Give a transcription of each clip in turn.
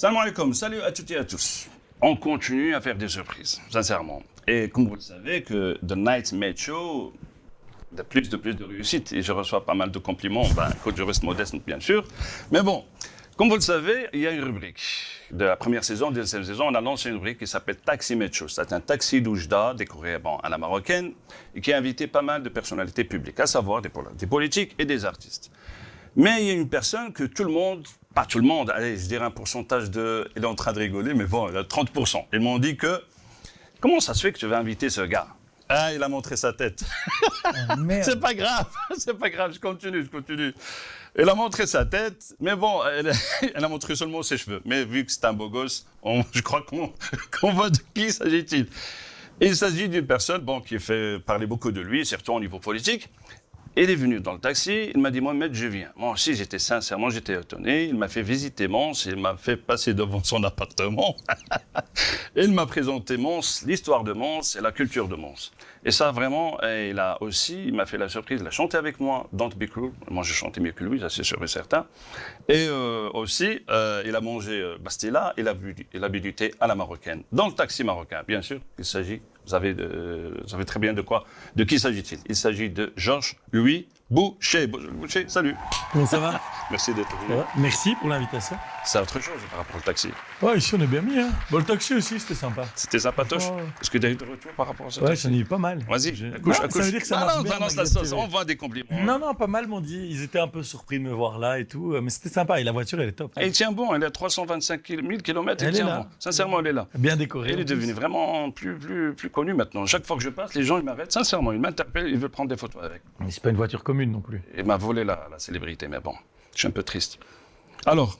Salam alaikum, salut à toutes et à tous. On continue à faire des surprises, sincèrement. Et comme vous le savez, que The Night Made Show, de plus de réussite. Et je reçois pas mal de compliments. Écoute, je reste modeste, bien sûr. Mais bon, comme vous le savez, il y a une rubrique. De la première saison, de la deuxième saison, on a lancé une rubrique qui s'appelle Taxi Made Show. C'est un taxi d'Oujda, décoré à la marocaine, et qui a invité pas mal de personnalités publiques, à savoir des politiques et des artistes. Mais il y a une personne que tout le monde, pas tout le monde, allez, je dirais un pourcentage de... Il est en train de rigoler, mais bon, il a 30%. Ils m'ont dit que, comment ça se fait que tu vas inviter ce gars? Ah, il a montré sa tête. C'est pas grave, je continue. Il a montré sa tête, mais bon, elle a montré seulement ses cheveux. Mais vu que c'est un beau gosse, je crois qu'on voit de qui s'agit-il. Il s'agit d'une personne qui fait parler beaucoup de lui, surtout au niveau politique. Il est venu dans le taxi, il m'a dit « Mohamed, je viens ». Moi aussi, j'étais étonné. Il m'a fait visiter Mons, il m'a fait passer devant son appartement. Il m'a présenté Mons, l'histoire de Mons et la culture de Mons. Et ça, vraiment, il m'a fait la surprise, il a chanté avec moi, Don't Be Cruel. Moi, je chantais mieux que lui, ça c'est sûr et certain. Et aussi, il a mangé Bastilla, il a bu du thé à la marocaine, dans le taxi marocain, bien sûr. Il s'agit, vous savez très bien de qui s'agit-il. Il s'agit de Georges Louis Boucher. Boucher, salut. Comment ça va? Merci d'être venu. Merci pour l'invitation. C'est autre chose par rapport au taxi. Ouais, ici on est bien mis. Hein. Bon, le taxi aussi, c'était sympa. C'était sympatoche. Oh. Est-ce que tu as eu de retour par rapport à ça? Ouais, j'en ai eu pas mal. Vas-y, accouche. Ça veut dire que ça marche bien. Balance la sauce, on voit des compliments. Non, pas mal m'ont dit. Ils étaient un peu surpris de me voir là et tout. Mais c'était sympa. Et la voiture, elle est top. Et il tient bon, elle est à 325 000 km, Elle est tient là. bon. Sincèrement, elle est là. Bien décorée. Il est devenu vraiment plus connu maintenant. Chaque fois que je passe, les gens ils m'arrêtent. Sincèrement, ils m'interpellent, ils veulent prendre des photos avec. Mais c'est pas une voiture commune non plus. Il m'a volé la célébrité, mais bon, je suis un peu triste. Alors,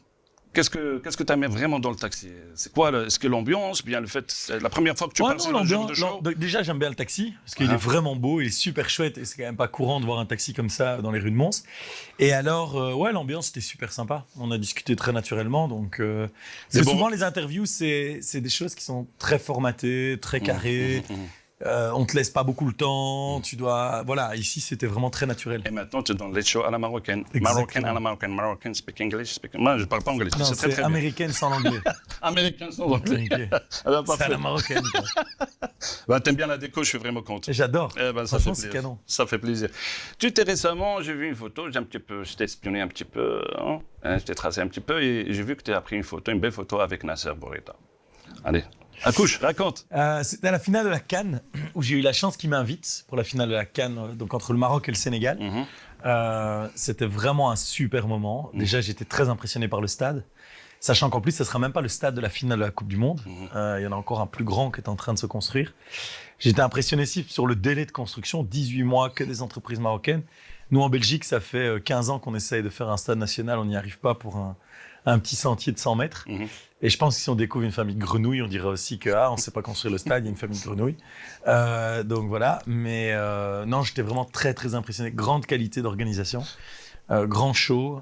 qu'est-ce que tu aimes vraiment dans le taxi? C'est quoi? Est-ce que l'ambiance, bien le fait, c'est la première fois que tu passes dans le genre de show? Déjà, j'aime bien le taxi parce qu'il est vraiment beau, il est super chouette et c'est quand même pas courant de voir un taxi comme ça dans les rues de Mons. Et alors, l'ambiance c'était super sympa. On a discuté très naturellement, donc souvent les interviews, c'est des choses qui sont très formatées, très carrées. On te laisse pas beaucoup le temps, tu dois... Voilà, ici, c'était vraiment très naturel. Et maintenant, tu es dans les shows à la marocaine. Exactement. Marocaine à la marocaine. Marocain speak English. Moi, je parle pas anglais. Non, c'est très, très américaine sans l'anglais. Américain sans anglais. C'est à la marocaine. T'aimes bien la déco, je suis vraiment content. J'adore. Franchement, c'est canon. Ça fait plaisir. Tu t'es récemment, j'ai vu une photo, je t'ai espionné un petit peu, je t'ai tracé un petit peu et j'ai vu que tu as pris une belle photo avec Nasser Bourita. Allez. Accouche, raconte. C'était à la finale de la CAN, où j'ai eu la chance qu'il m'invite pour la finale de la CAN, donc entre le Maroc et le Sénégal. C'était vraiment un super moment. Déjà, j'étais très impressionné par le stade, sachant qu'en plus, ce ne sera même pas le stade de la finale de la Coupe du Monde. Il y en a encore un plus grand qui est en train de se construire. J'étais impressionné aussi sur le délai de construction, 18 mois, que des entreprises marocaines. Nous, en Belgique, ça fait 15 ans qu'on essaye de faire un stade national. On n'y arrive pas pour un petit sentier de 100 mètres. Et je pense que si on découvre une famille de grenouilles, on dirait aussi que on ne sait pas construire le stade, il y a une famille de grenouilles. Donc voilà, mais non, j'étais vraiment très très impressionné. Grande qualité d'organisation, grand show,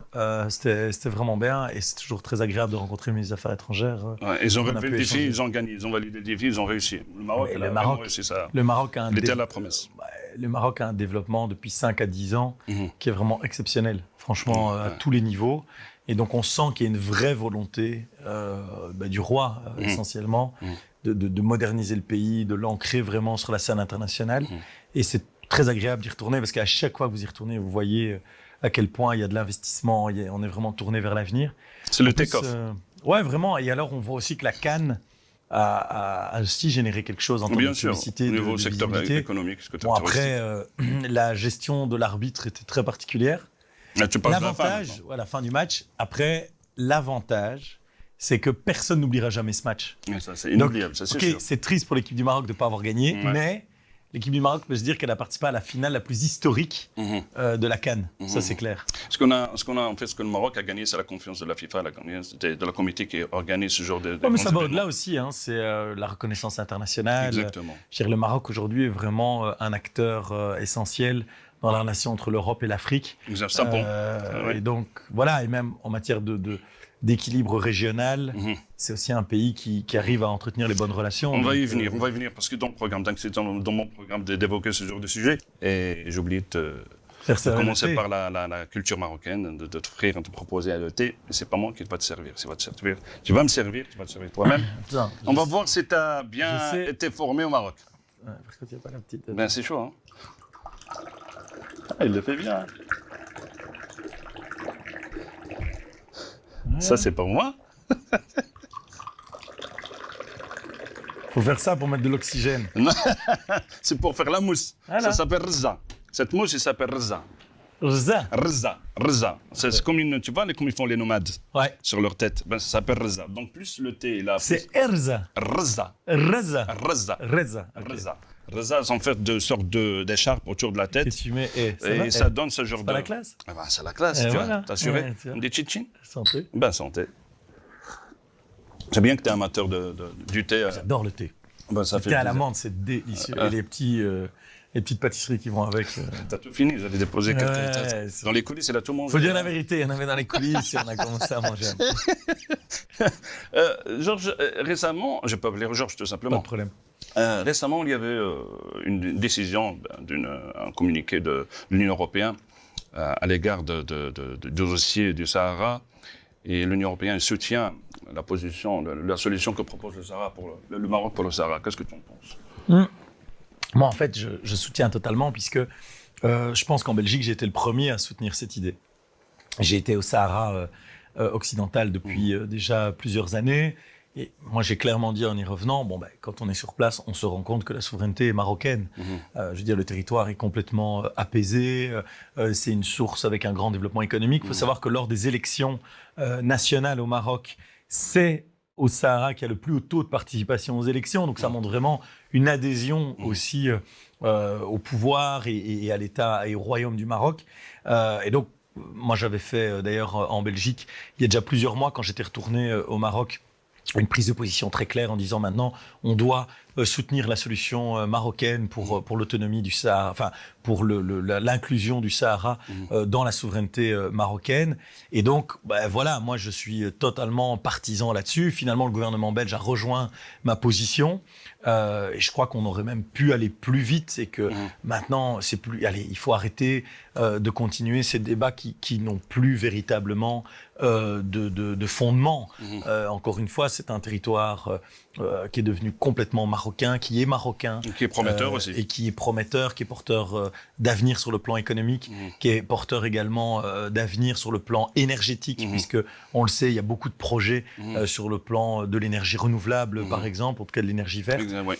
c'était vraiment bien et c'est toujours très agréable de rencontrer mes affaires étrangères. Ils ont relevé le défi, ils ont gagné, ils ont validé le défi, ils ont réussi. Le Maroc a réussi ça. Le Maroc a était à la promesse. Le Maroc a un développement depuis 5 à 10 ans qui est vraiment exceptionnel, franchement, à tous les niveaux. Et donc, on sent qu'il y a une vraie volonté du roi, essentiellement, de moderniser le pays, de l'ancrer vraiment sur la scène internationale. Et c'est très agréable d'y retourner parce qu'à chaque fois que vous y retournez, vous voyez à quel point il y a de l'investissement, on est vraiment tourné vers l'avenir. C'est le take-off. Ouais, vraiment. Et alors, on voit aussi que la CAN a aussi généré quelque chose en termes de publicité, au niveau secteur visibilité. Économique. Bon, après, la gestion de l'arbitre était très particulière. L'avantage, à la fin du match, après, l'avantage, c'est que personne n'oubliera jamais ce match. Ça, c'est inoubliable, ça, c'est sûr. C'est triste pour l'équipe du Maroc de ne pas avoir gagné, mais l'équipe du Maroc peut se dire qu'elle a participé à la finale la plus historique de la CAN. Ça, c'est clair. Ce que le Maroc a gagné, c'est la confiance de la FIFA, de la comité qui organise ce genre de mais ça va au-delà aussi, c'est la reconnaissance internationale. Exactement. Le Maroc, aujourd'hui, est vraiment un acteur essentiel dans la relation entre l'Europe et l'Afrique. Et donc, voilà, et même en matière d'équilibre régional, c'est aussi un pays qui arrive à entretenir les bonnes relations. On va y venir, parce que dans mon programme d'évoquer ce genre de sujet, et j'ai oublié de Faire de servir le commencer thé. par la culture marocaine, de t'offrir, de te proposer le thé. Mais c'est pas moi qui va te servir. Tu vas me servir, tu vas te servir toi-même. Attends, On va voir si tu as je bien sais. été formé au Maroc. Ouais, par contre, il n'y a pas la petite. Ben, c'est chaud, hein. Ah, il le fait bien. Hein. Ouais. Ça, c'est pour moi. Faut faire ça pour mettre de l'oxygène. C'est pour faire la mousse. Voilà. Ça s'appelle rza. Cette mousse, il s'appelle rza. Ça. Rza. C'est comme tu vois, comme ils font les nomades Ouais. sur leur tête. Ben, ça s'appelle rza. Donc, plus le thé, il a. C'est Erza. Rza. Reza. Rza. Reza. Ok. Rza. Rza, c'est en fait de sortes d'écharpes autour de la Et tête. tu mets. Et Et ça donne ce genre c'est de. pas la classe. Ah ben, c'est la classe, Et tu voilà. vois. T'as assuré. Ouais, tu vois. Des tchitchines. Santé. Ben, santé. C'est bien que tu es amateur du thé. J'adore le thé. Ben, ça Le fait thé à plaisir. l'amande, c'est délicieux. Et les petites pâtisseries qui vont avec. T'as tout fini, j'allais déposer quelques Ouais, tasses. c'est- Dans les coulisses, il a tout mangé. Faut dire la vérité, il y en avait dans les coulisses et on a commencé à manger un peu. Georges, récemment, je peux appeler Georges tout Pas simplement. de problème. Récemment, il y avait une décision, un communiqué de l'Union européenne à l'égard du dossier du Sahara. Et l'Union européenne soutient la position, la solution que propose le Sahara pour le Maroc pour le Sahara. Qu'est-ce que tu en penses? Moi, en fait, je soutiens totalement puisque je pense qu'en Belgique, j'ai été le premier à soutenir cette idée. J'ai été au Sahara occidental depuis déjà plusieurs années. Et moi, j'ai clairement dit en y revenant, bon, ben, quand on est sur place, on se rend compte que la souveraineté est marocaine. Je veux dire, le territoire est complètement apaisé. C'est une source avec un grand développement économique. Il faut savoir que lors des élections nationales au Maroc, c'est au Sahara qu'il y a le plus haut taux de participation aux élections. Donc, ça montre vraiment une adhésion aussi au pouvoir et à l'État et au royaume du Maroc. Et donc, moi, j'avais fait d'ailleurs en Belgique, il y a déjà plusieurs mois, quand j'étais retourné au Maroc, une prise de position très claire en disant maintenant on doit soutenir la solution marocaine pour l'autonomie du Sahara, enfin pour l'inclusion du Sahara dans la souveraineté marocaine. Et donc voilà, moi je suis totalement partisan là-dessus. Finalement le gouvernement belge a rejoint ma position et je crois qu'on aurait même pu aller plus vite et que maintenant c'est plus, allez, il faut arrêter de continuer ces débats qui n'ont plus véritablement de fondement. Encore une fois, c'est un territoire qui est devenu complètement marocain, qui est marocain. Qui est prometteur aussi. Et qui est prometteur, qui est porteur d'avenir sur le plan économique, qui est porteur également d'avenir sur le plan énergétique, puisque on le sait, il y a beaucoup de projets sur le plan de l'énergie renouvelable, par exemple, en tout cas de l'énergie verte. Oui.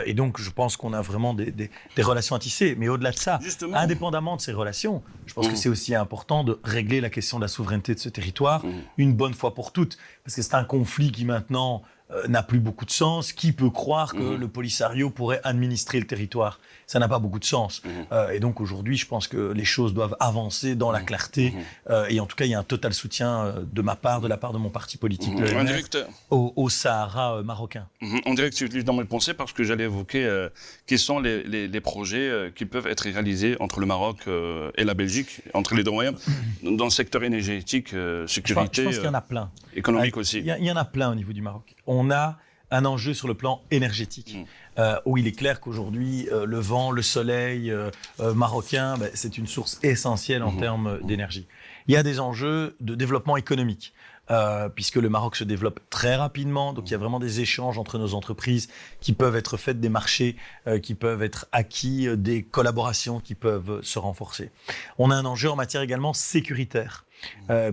Et donc, je pense qu'on a vraiment des relations à tisser. Mais au-delà de ça, Justement. indépendamment de ces relations, je pense que c'est aussi important de régler la question de la souveraineté de ce territoire une bonne fois pour toutes. Parce que c'est un conflit qui maintenant n'a plus beaucoup de sens. Qui peut croire que le Polisario pourrait administrer le territoire? Ça n'a pas beaucoup de sens. Et donc aujourd'hui, je pense que les choses doivent avancer dans la clarté. Et en tout cas, il y a un total soutien de ma part, de la part de mon parti politique, le En MR, direct, au Sahara marocain. on dirait que tu es dans mes pensées parce que j'allais évoquer quels sont les projets qui peuvent être réalisés entre le Maroc et la Belgique, entre les deux royaumes, dans le secteur énergétique, sécurité, Je pense qu'il y en a plein. économique aussi. Il y en a plein au niveau du Maroc. On a un enjeu sur le plan énergétique, où il est clair qu'aujourd'hui, le vent, le soleil marocain, c'est une source essentielle en termes d'énergie. Il y a des enjeux de développement économique, puisque le Maroc se développe très rapidement, donc il y a vraiment des échanges entre nos entreprises qui peuvent être faits, des marchés qui peuvent être acquis, des collaborations qui peuvent se renforcer. On a un enjeu en matière également sécuritaire.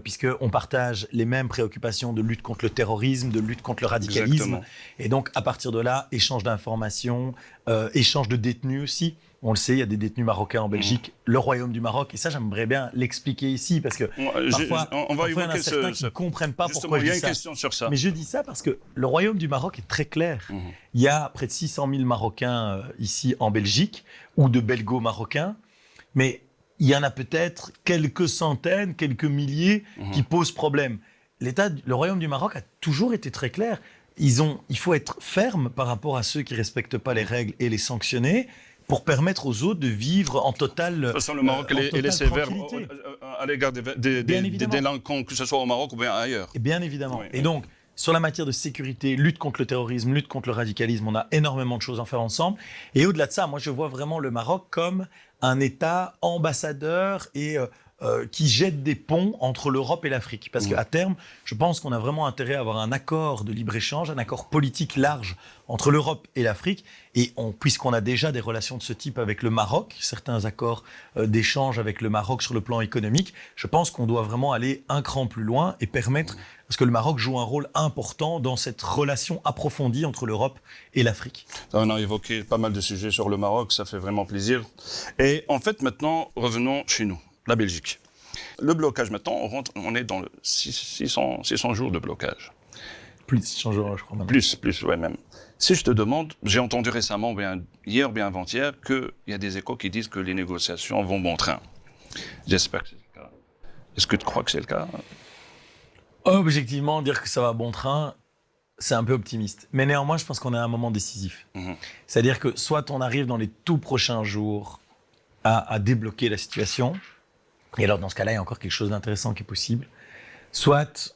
Puisqu'on partage les mêmes préoccupations de lutte contre le terrorisme, de lutte contre le radicalisme. Exactement. Et donc, à partir de là, échange d'informations, échange de détenus aussi. On le sait, il y a des détenus marocains en Belgique, le Royaume du Maroc. Et ça, j'aimerais bien l'expliquer ici, parce que parfois, on va il y en a évoquer certains qui ne comprennent pas Justement, pourquoi il je y a dis une ça. question sur ça. Mais je dis ça parce que le Royaume du Maroc est très clair. Il y a près de 600 000 Marocains ici en Belgique, ou de Belgo-Marocains, mais il y en a peut-être quelques centaines, quelques milliers qui posent problème. Le Royaume du Maroc a toujours été très clair. Il faut être ferme par rapport à ceux qui ne respectent pas les règles et les sanctionner pour permettre aux autres de vivre en totale De toute façon, le Maroc, il est sévère tranquillité. à l'égard des délinquants, que ce soit au Maroc ou bien ailleurs. Et bien évidemment. Oui, Et oui. donc, sur la matière de sécurité, lutte contre le terrorisme, lutte contre le radicalisme, on a énormément de choses à faire ensemble. Et au-delà de ça, moi, je vois vraiment le Maroc comme un État ambassadeur et qui jette des ponts entre l'Europe et l'Afrique. Parce qu'à terme, je pense qu'on a vraiment intérêt à avoir un accord de libre-échange, un accord politique large entre l'Europe et l'Afrique. Et puisqu'on a déjà des relations de ce type avec le Maroc, certains accords d'échange avec le Maroc sur le plan économique, je pense qu'on doit vraiment aller un cran plus loin et permettre, parce que le Maroc joue un rôle important dans cette relation approfondie entre l'Europe et l'Afrique. On a évoqué pas mal de sujets sur le Maroc, ça fait vraiment plaisir. Et en fait, maintenant, revenons chez nous. La Belgique. Le blocage, maintenant, on est dans le 600 jours de blocage. Plus de 600 jours, je crois. Maintenant. Plus, ouais, même. Si je te demande, j'ai entendu récemment, hier, bien avant-hier, qu'il y a des échos qui disent que les négociations vont bon train. J'espère que c'est le cas. Est-ce que tu crois que c'est le cas? Objectivement, dire que ça va bon train, c'est un peu optimiste. Mais néanmoins, je pense qu'on est à un moment décisif. C'est-à-dire que soit on arrive dans les tout prochains jours à débloquer la situation, et alors, dans ce cas-là, il y a encore quelque chose d'intéressant qui est possible. Soit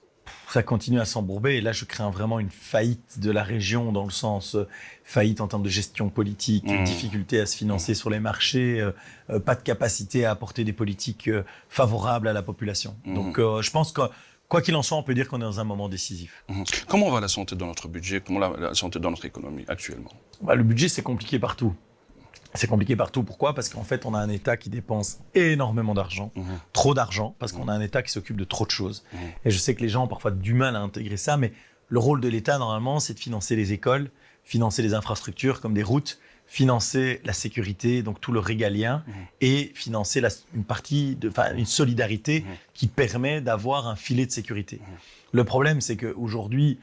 ça continue à s'embourber, et là, je crains vraiment une faillite de la région, dans le sens faillite en termes de gestion politique, difficulté à se financer sur les marchés, pas de capacité à apporter des politiques favorables à la population. Donc, je pense que, quoi qu'il en soit, on peut dire qu'on est dans un moment décisif. Comment va la santé dans notre budget? Comment la santé dans notre économie actuellement? Le budget, c'est compliqué partout. C'est compliqué partout. Pourquoi? Parce qu'en fait, on a un État qui dépense énormément d'argent, trop d'argent, parce qu'on a un État qui s'occupe de trop de choses. Et je sais que les gens ont parfois du mal à intégrer ça, mais le rôle de l'État, normalement, c'est de financer les écoles, financer les infrastructures comme des routes, financer la sécurité, donc tout le régalien, et financer une solidarité qui permet d'avoir un filet de sécurité. Le problème, c'est qu'aujourd'hui,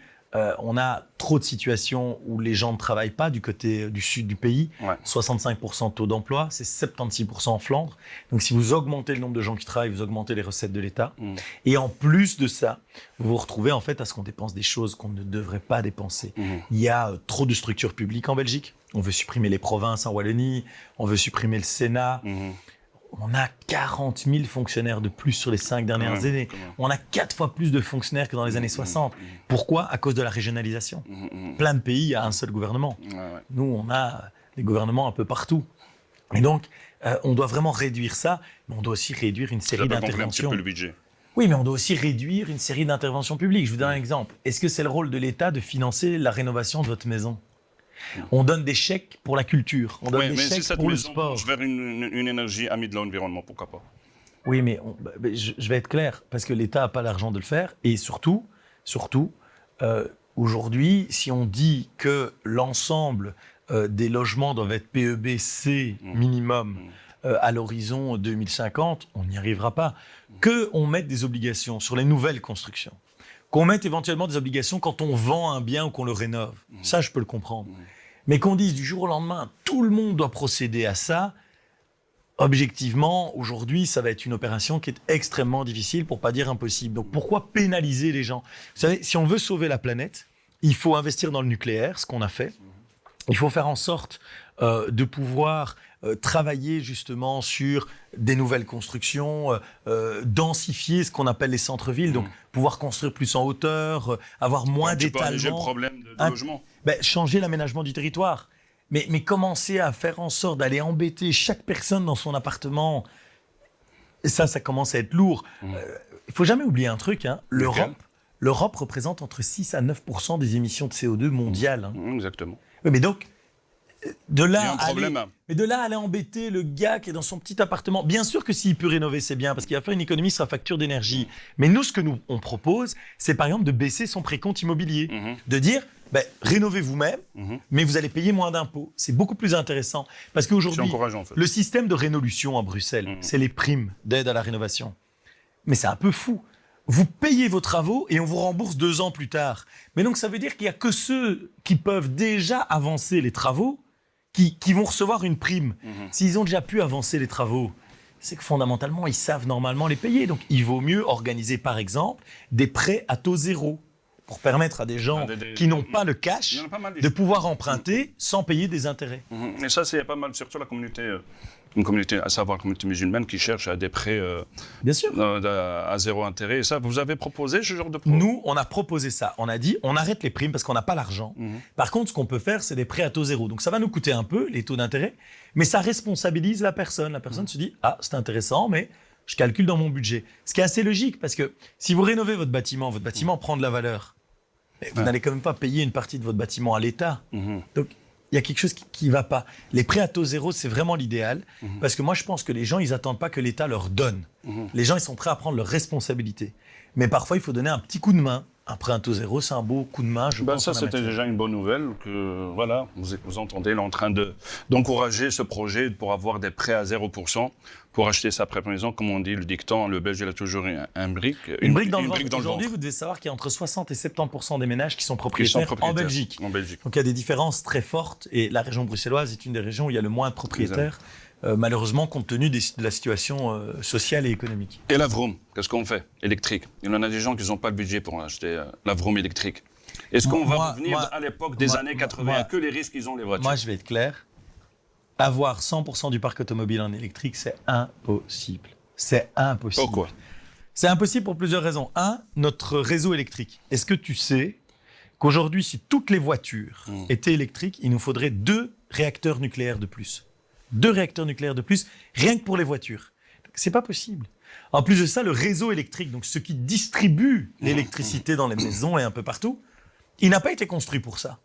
on a trop de situations où les gens ne travaillent pas du côté du sud du pays. 65% de taux d'emploi, c'est 76% en Flandre. Donc si vous augmentez le nombre de gens qui travaillent, vous augmentez les recettes de l'État. Et en plus de ça, vous vous retrouvez en fait à ce qu'on dépense des choses qu'on ne devrait pas dépenser. Il y a trop de structures publiques en Belgique. On veut supprimer les provinces en Wallonie, on veut supprimer le Sénat. On a 40 000 fonctionnaires de plus sur les 5 dernières années. On a 4 fois plus de fonctionnaires que dans les années 60. Pourquoi? À cause de la régionalisation. Plein de pays, il y a un seul gouvernement. Nous, on a des gouvernements un peu partout. Et donc, on doit vraiment réduire ça, mais on doit aussi réduire une série d'interventions. Un petit peu le budget. Oui, mais on doit aussi réduire une série d'interventions publiques. Je vous donne un exemple. Est-ce que c'est le rôle de l'État de financer la rénovation de votre maison? On donne des chèques pour la culture, on donne des chèques pour le sport. Vers une énergie amie de l'environnement, pourquoi pas? Oui, mais je vais être clair, parce que l'État n'a pas l'argent de le faire. Et surtout, aujourd'hui, si on dit que l'ensemble des logements doivent être PEB-C minimum à l'horizon 2050, on n'y arrivera pas. Qu'on mette des obligations sur les nouvelles constructions, qu'on mette éventuellement des obligations quand on vend un bien ou qu'on le rénove. Ça, je peux le comprendre. Mais qu'on dise du jour au lendemain, tout le monde doit procéder à ça, objectivement, aujourd'hui, ça va être une opération qui est extrêmement difficile, pour pas dire impossible. Donc pourquoi pénaliser les gens? Vous savez, si on veut sauver la planète, il faut investir dans le nucléaire, ce qu'on a fait. Il faut faire en sorte de pouvoir travailler justement sur des nouvelles constructions, densifier ce qu'on appelle les centres-villes, donc pouvoir construire plus en hauteur, avoir moins d'étalement. Le problème de logement. Changer l'aménagement du territoire. Mais commencer à faire en sorte d'aller embêter chaque personne dans son appartement, ça commence à être lourd. Il ne faut jamais oublier un truc, l'Europe représente entre 6 à 9% des émissions de CO2 mondiales. Exactement. Oui, mais donc, de là à aller embêter le gars qui est dans son petit appartement, bien sûr que s'il peut rénover, c'est bien, parce qu'il va faire une économie sur la facture d'énergie. Mais nous, ce que on propose, c'est par exemple de baisser son précompte immobilier. De dire, rénovez vous-même, mais vous allez payer moins d'impôts. C'est beaucoup plus intéressant. Parce qu'aujourd'hui, en fait, le système de rénolution à Bruxelles, c'est les primes d'aide à la rénovation. Mais c'est un peu fou. Vous payez vos travaux et on vous rembourse 2 ans plus tard. Mais donc, ça veut dire qu'il n'y a que ceux qui peuvent déjà avancer les travaux qui vont recevoir une prime. S'ils ont déjà pu avancer les travaux, c'est que fondamentalement, ils savent normalement les payer. Donc, il vaut mieux organiser, par exemple, des prêts à taux zéro pour permettre à des gens qui n'ont pas le cash de pouvoir emprunter sans payer des intérêts. Et ça, c'est pas mal, surtout la communauté une communauté, à savoir la communauté musulmane, qui cherche à des prêts Bien sûr. à zéro intérêt. Et ça, vous avez proposé ce genre de projet? Nous, on a proposé ça. On a dit, on arrête les primes parce qu'on n'a pas l'argent. Par contre, ce qu'on peut faire, c'est des prêts à taux zéro. Donc ça va nous coûter un peu, les taux d'intérêt, mais ça responsabilise la personne. La personne se dit, ah, c'est intéressant, mais je calcule dans mon budget. Ce qui est assez logique, parce que si vous rénovez votre bâtiment prend de la valeur. Mais vous n'allez quand même pas payer une partie de votre bâtiment à l'État. Donc, il y a quelque chose qui ne va pas. Les prêts à taux zéro, c'est vraiment l'idéal. Parce que moi, je pense que les gens, ils n'attendent pas que l'État leur donne. Les gens, ils sont prêts à prendre leurs responsabilités. Mais parfois, il faut donner un petit coup de main. Un prêt à taux zéro, c'est un beau coup de main. Je pense Ça, c'était déjà une bonne nouvelle. Que, voilà, vous entendez, là, en train d'encourager ce projet pour avoir des prêts à 0%. Pour acheter sa propre maison, comme on dit, le dicton, le Belge, il a toujours un brique. Une brique dans le ventre. Aujourd'hui, vous devez savoir qu'il y a entre 60 et 70% des ménages qui sont propriétaires en Belgique. Donc il y a des différences très fortes. Et la région bruxelloise est une des régions où il y a le moins de propriétaires, malheureusement, compte tenu de la situation sociale et économique. Et la vroom, qu'est-ce qu'on fait? Électrique. Il y en a des gens qui n'ont pas le budget pour acheter la vroom électrique. Est-ce qu'on va revenir à l'époque des années 80, que les risques qu'ils ont les voitures? Moi, je vais être clair. Avoir 100% du parc automobile en électrique, c'est impossible. C'est impossible. Pourquoi? C'est impossible pour plusieurs raisons. Un, notre réseau électrique. Est-ce que tu sais qu'aujourd'hui, si toutes les voitures étaient électriques, il nous faudrait 2 réacteurs nucléaires de plus? 2 réacteurs nucléaires de plus, rien que pour les voitures. C'est pas possible. En plus de ça, le réseau électrique, donc ce qui distribue l'électricité dans les maisons et un peu partout, il n'a pas été construit pour ça.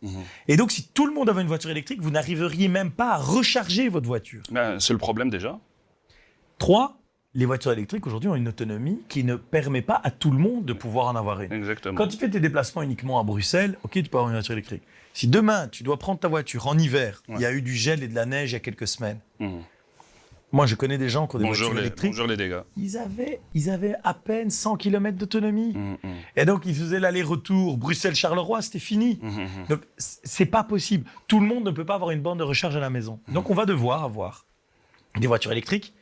Et donc, si tout le monde avait une voiture électrique, vous n'arriveriez même pas à recharger votre voiture. C'est le problème déjà. 3, les voitures électriques aujourd'hui ont une autonomie qui ne permet pas à tout le monde de pouvoir en avoir une. Exactement. Quand tu fais tes déplacements uniquement à Bruxelles, ok, tu peux avoir une voiture électrique. Si demain, tu dois prendre ta voiture en hiver, il y a eu du gel et de la neige il y a quelques semaines. Moi, je connais des gens qui ont des voitures électriques. Bonjour les dégâts. Ils avaient à peine 100 km d'autonomie. Et donc, ils faisaient l'aller-retour Bruxelles-Charleroi, c'était fini. Donc, c'est pas possible. Tout le monde ne peut pas avoir une borne de recharge à la maison. Donc, on va devoir avoir des voitures électriques.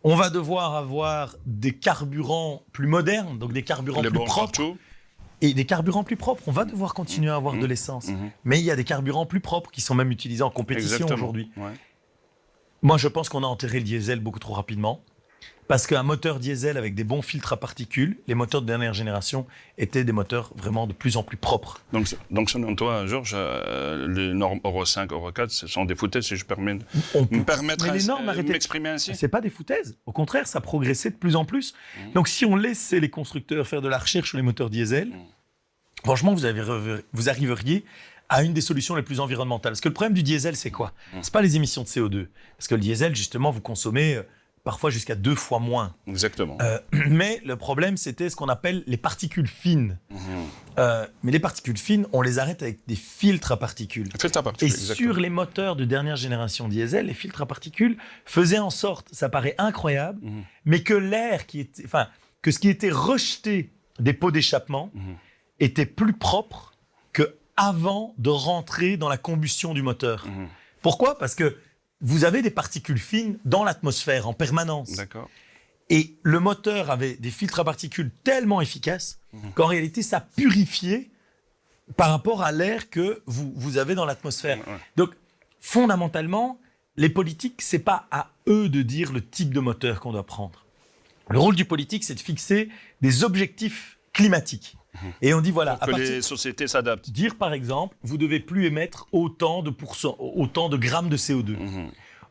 On va devoir avoir des carburants plus modernes, donc des carburants plus propres. Et des carburants plus propres. On va devoir continuer à avoir de l'essence. Mais il y a des carburants plus propres qui sont même utilisés en compétition aujourd'hui. Moi, je pense qu'on a enterré le diesel beaucoup trop rapidement. Parce qu'un moteur diesel avec des bons filtres à particules, les moteurs de dernière génération étaient des moteurs vraiment de plus en plus propres. Donc selon toi, Georges, les normes Euro 5, Euro 4, ce sont des foutaises, si je peux me permettre de m'exprimer ainsi? C'est pas des foutaises. Au contraire, ça progressait de plus en plus. Donc si on laissait les constructeurs faire de la recherche sur les moteurs diesel, franchement, vous arriveriez à une des solutions les plus environnementales. Parce que le problème du diesel, c'est quoi? C'est pas les émissions de CO2. Parce que le diesel, justement, vous consommez parfois jusqu'à 2 fois moins. Exactement. Mais le problème, c'était ce qu'on appelle les particules fines. Mais les particules fines, on les arrête avec des filtres à particules. Et sur les moteurs de dernière génération diesel, les filtres à particules faisaient en sorte, ça paraît incroyable, mais que l'air que ce qui était rejeté des pots d'échappement était plus propre que avant de rentrer dans la combustion du moteur. Pourquoi? Parce que vous avez des particules fines dans l'atmosphère en permanence. D'accord. Et le moteur avait des filtres à particules tellement efficaces qu'en réalité, ça purifiait par rapport à l'air que vous avez dans l'atmosphère. Donc, fondamentalement, les politiques, c'est pas à eux de dire le type de moteur qu'on doit prendre. Le rôle du politique, c'est de fixer des objectifs climatiques. Et on dit voilà, pour que les sociétés s'adaptent. Dire par exemple, vous devez plus émettre autant de grammes de CO2.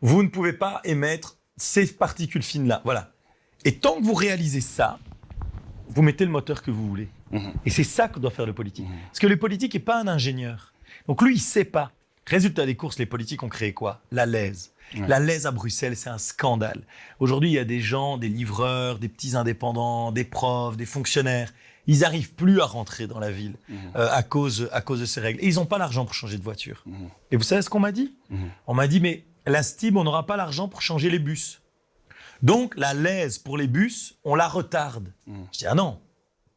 Vous ne pouvez pas émettre ces particules fines là. Voilà. Et tant que vous réalisez ça, vous mettez le moteur que vous voulez. Et c'est ça que doit faire le politique. Parce que le politique n'est pas un ingénieur. Donc lui, il sait pas. Résultat des courses, les politiques ont créé quoi? La lèse. La lèse à Bruxelles, c'est un scandale. Aujourd'hui, il y a des gens, des livreurs, des petits indépendants, des profs, des fonctionnaires. Ils n'arrivent plus à rentrer dans la ville à cause de ces règles. Et ils n'ont pas l'argent pour changer de voiture. Et vous savez ce qu'on m'a dit? On m'a dit, mais la STIB, on n'aura pas l'argent pour changer les bus. Donc, la lèse pour les bus, on la retarde. Je dis, ah non.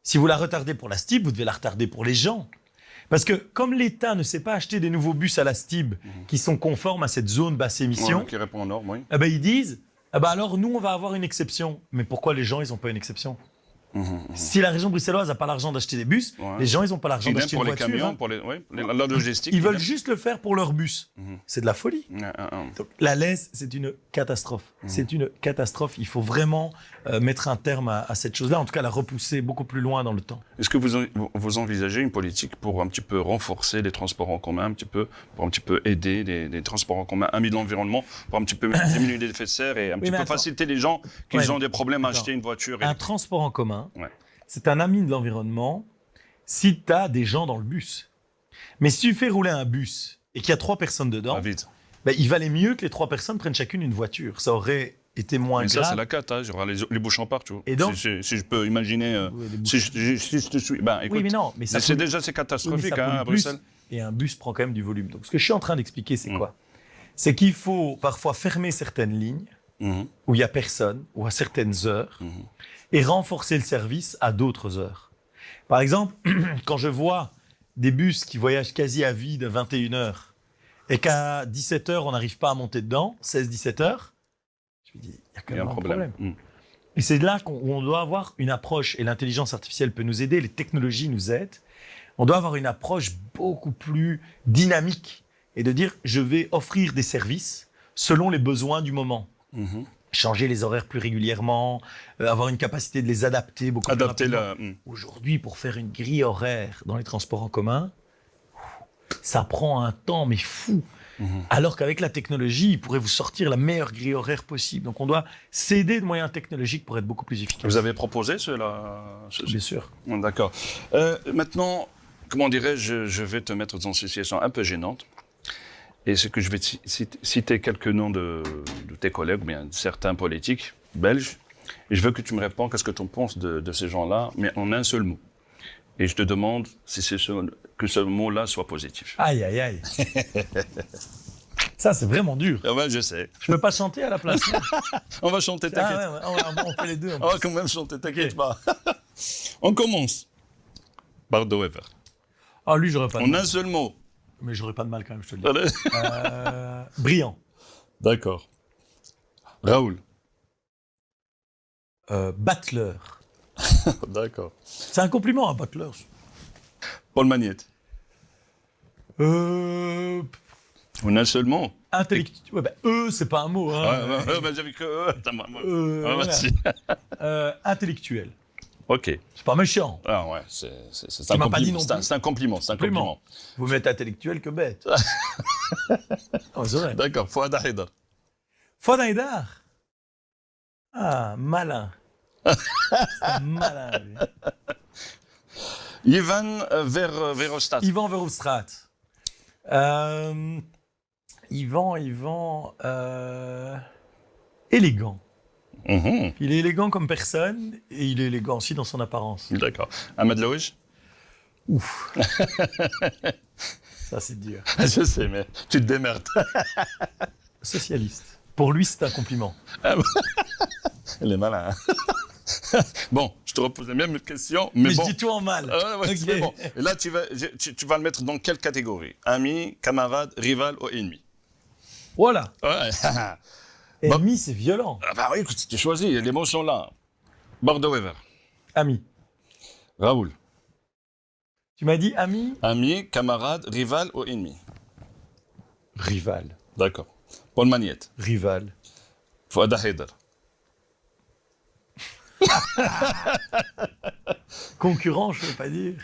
Si vous la retardez pour la STIB, vous devez la retarder pour les gens. Parce que comme l'État ne sait pas acheter des nouveaux bus à la STIB qui sont conformes à cette zone basse émission, qui répond aux normes, oui. Eh ben, ils disent, eh ben alors nous, on va avoir une exception. Mais pourquoi les gens, ils n'ont pas une exception? Si la région bruxelloise n'a pas l'argent d'acheter des bus, les gens, ils n'ont pas l'argent d'acheter une voiture. Pour les camions, pour la logistique. Ils veulent juste le faire pour leur bus. C'est de la folie. Donc, la lèse, c'est une catastrophe. C'est une catastrophe. Il faut vraiment mettre un terme à cette chose-là, en tout cas la repousser beaucoup plus loin dans le temps. Est-ce que vous envisagez une politique pour un petit peu renforcer les transports en commun, pour un petit peu aider les transports en commun, ami de l'environnement, pour un petit peu diminuer les effets de serre et un petit peu faciliter les gens qui ont des problèmes à acheter une voiture Un transport en commun, c'est un ami de l'environnement si tu as des gens dans le bus. Mais si tu fais rouler un bus et qu'il y a 3 personnes dedans, il valait mieux que les 3 personnes prennent chacune une voiture. Ça aurait été moins grave. Ça, c'est la cata, il y aura les bouchons partout. Et donc, si je peux imaginer, si je te suis, écoute, oui, mais non, mais c'est catastrophique à Bruxelles. Et un bus prend quand même du volume. Donc, ce que je suis en train d'expliquer, c'est quoi? C'est qu'il faut parfois fermer certaines lignes où il n'y a personne, ou à certaines heures, et renforcer le service à d'autres heures. Par exemple, quand je vois des bus qui voyagent quasi à vide à 21h, et qu'à 17h, on n'arrive pas à monter dedans, 16-17h, je me dis, il y a quand même un problème. Et c'est là où on doit avoir une approche, et l'intelligence artificielle peut nous aider, les technologies nous aident, on doit avoir une approche beaucoup plus dynamique, et de dire, je vais offrir des services selon les besoins du moment. Changer les horaires plus régulièrement, avoir une capacité de les adapter beaucoup plus rapidement. Aujourd'hui, pour faire une grille horaire dans les transports en commun, ça prend un temps, mais fou. Alors qu'avec la technologie, il pourrait vous sortir la meilleure grille horaire possible. Donc on doit s'aider de moyens technologiques pour être beaucoup plus efficace. Vous avez proposé cela Bien sûr. D'accord. Maintenant, comment dirais-je, je vais te mettre dans une situation un peu gênante. Et c'est que je vais citer quelques noms de tes collègues, ou bien de certains politiques belges. Et je veux que tu me réponds qu'est-ce que tu en penses de ces gens-là, mais en un seul mot. Et je te demande si c'est que ce mot-là soit positif. Aïe, aïe, aïe. Ça, c'est vraiment dur. Ah ouais, je sais. Je peux pas chanter à la place. On va chanter, t'inquiète. On fait les deux. On va quand même chanter, t'inquiète pas. On commence. Bardo Wever. Ah, lui, j'aurais pas de mal. En un seul mot. Mais j'aurais pas de mal quand même, je te le dis. Brillant. D'accord. Raoul. Battleur. D'accord. C'est un compliment, un battleur. Paul Magnette. En un seul mot. Intellectuel. C'est pas un mot. Hein. J'avais que. Merci. Intellectuel. Ok. C'est pas méchant. Ah ouais, c'est un compliment. C'est un compliment. Vous mettez intellectuel que bête. C'est vrai. D'accord. Fouad Haïdar. Fouad Haïdar. Ah, malin. C'est malin, lui. Ivan Verhofstadt. Ivan Verhofstadt. Ivan, élégant. Il est élégant comme personne et il est élégant aussi dans son apparence. D'accord. Ahmed Laouij. Ouf. Ça, c'est dur. Je sais, mais tu te démerdes. Socialiste. Pour lui, c'est un compliment. Il est malin. Bon, je te repose la même question. Mais je bon. dis tout en mal. Okay. Bon. Et là, tu vas le mettre dans quelle catégorie? Ami, camarade, rival ou ennemi? Voilà. Ouais. Ennemi, c'est violent. Ah bah oui, écoute, tu choisis, l'émotion sont là. Bardo Wever. Ami. Raoul. Tu m'as dit ami? Ami, camarade, rival ou ennemi? Rival. D'accord. Paul Magnette. Rival. Fouad Haïdar. Concurrent, je ne veux pas dire.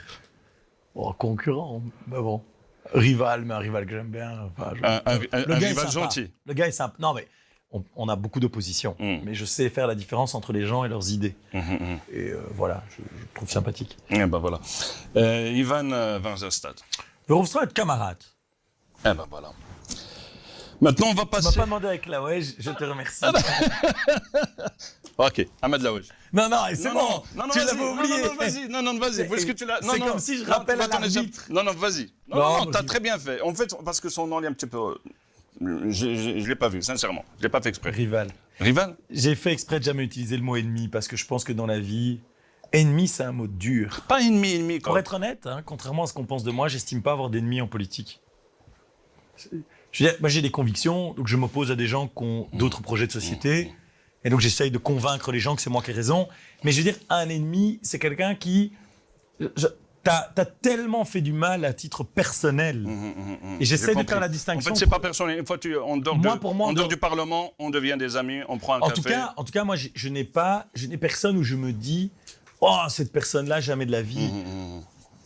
Oh, concurrent, mais bon. Rival, mais un rival que j'aime bien. Enfin, un rival gentil. Le gars est sympa. Non, mais on a beaucoup d'opposition. Mais je sais faire la différence entre les gens et leurs idées. Et voilà, je trouve sympathique. Et ben voilà. Ivan Verhofstadt. Verhofstadt, camarade. Eh ben voilà. Maintenant, on va passer... Tu m'as pas demandé avec Laouij, je te remercie. Ok, Ahmed Laouij. Non, c'est bon. Non, tu l'avais oublié. Non, vas-y. Est-ce que tu l'as... C'est comme si je rappelle à l'arbitre. Non, vas-y. Non, t'as très bien fait. En fait, parce que son nom est un petit peu... Je l'ai pas vu, sincèrement. Je l'ai pas fait exprès. Rival. J'ai fait exprès de jamais utiliser le mot ennemi, parce que je pense que dans la vie, ennemi, c'est un mot dur. Pas ennemi, quoi. Pour être honnête, contrairement à ce qu'on pense de moi, j'estime pas avoir d'ennemis en politique. Je veux dire, moi j'ai des convictions, donc je m'oppose à des gens qui ont d'autres projets de société, et donc j'essaye de convaincre les gens que c'est moi qui ai raison. Mais je veux dire, un ennemi, c'est quelqu'un qui... t'as tellement fait du mal à titre personnel. Et j'essaie de faire la En distinction. fait, c'est pas personnel. Une fois en dehors, Pour moi, en dehors du Parlement, on devient des amis, on prend un café. En tout cas, moi, je n'ai personne où je me dis, oh, cette personne-là, jamais de la vie.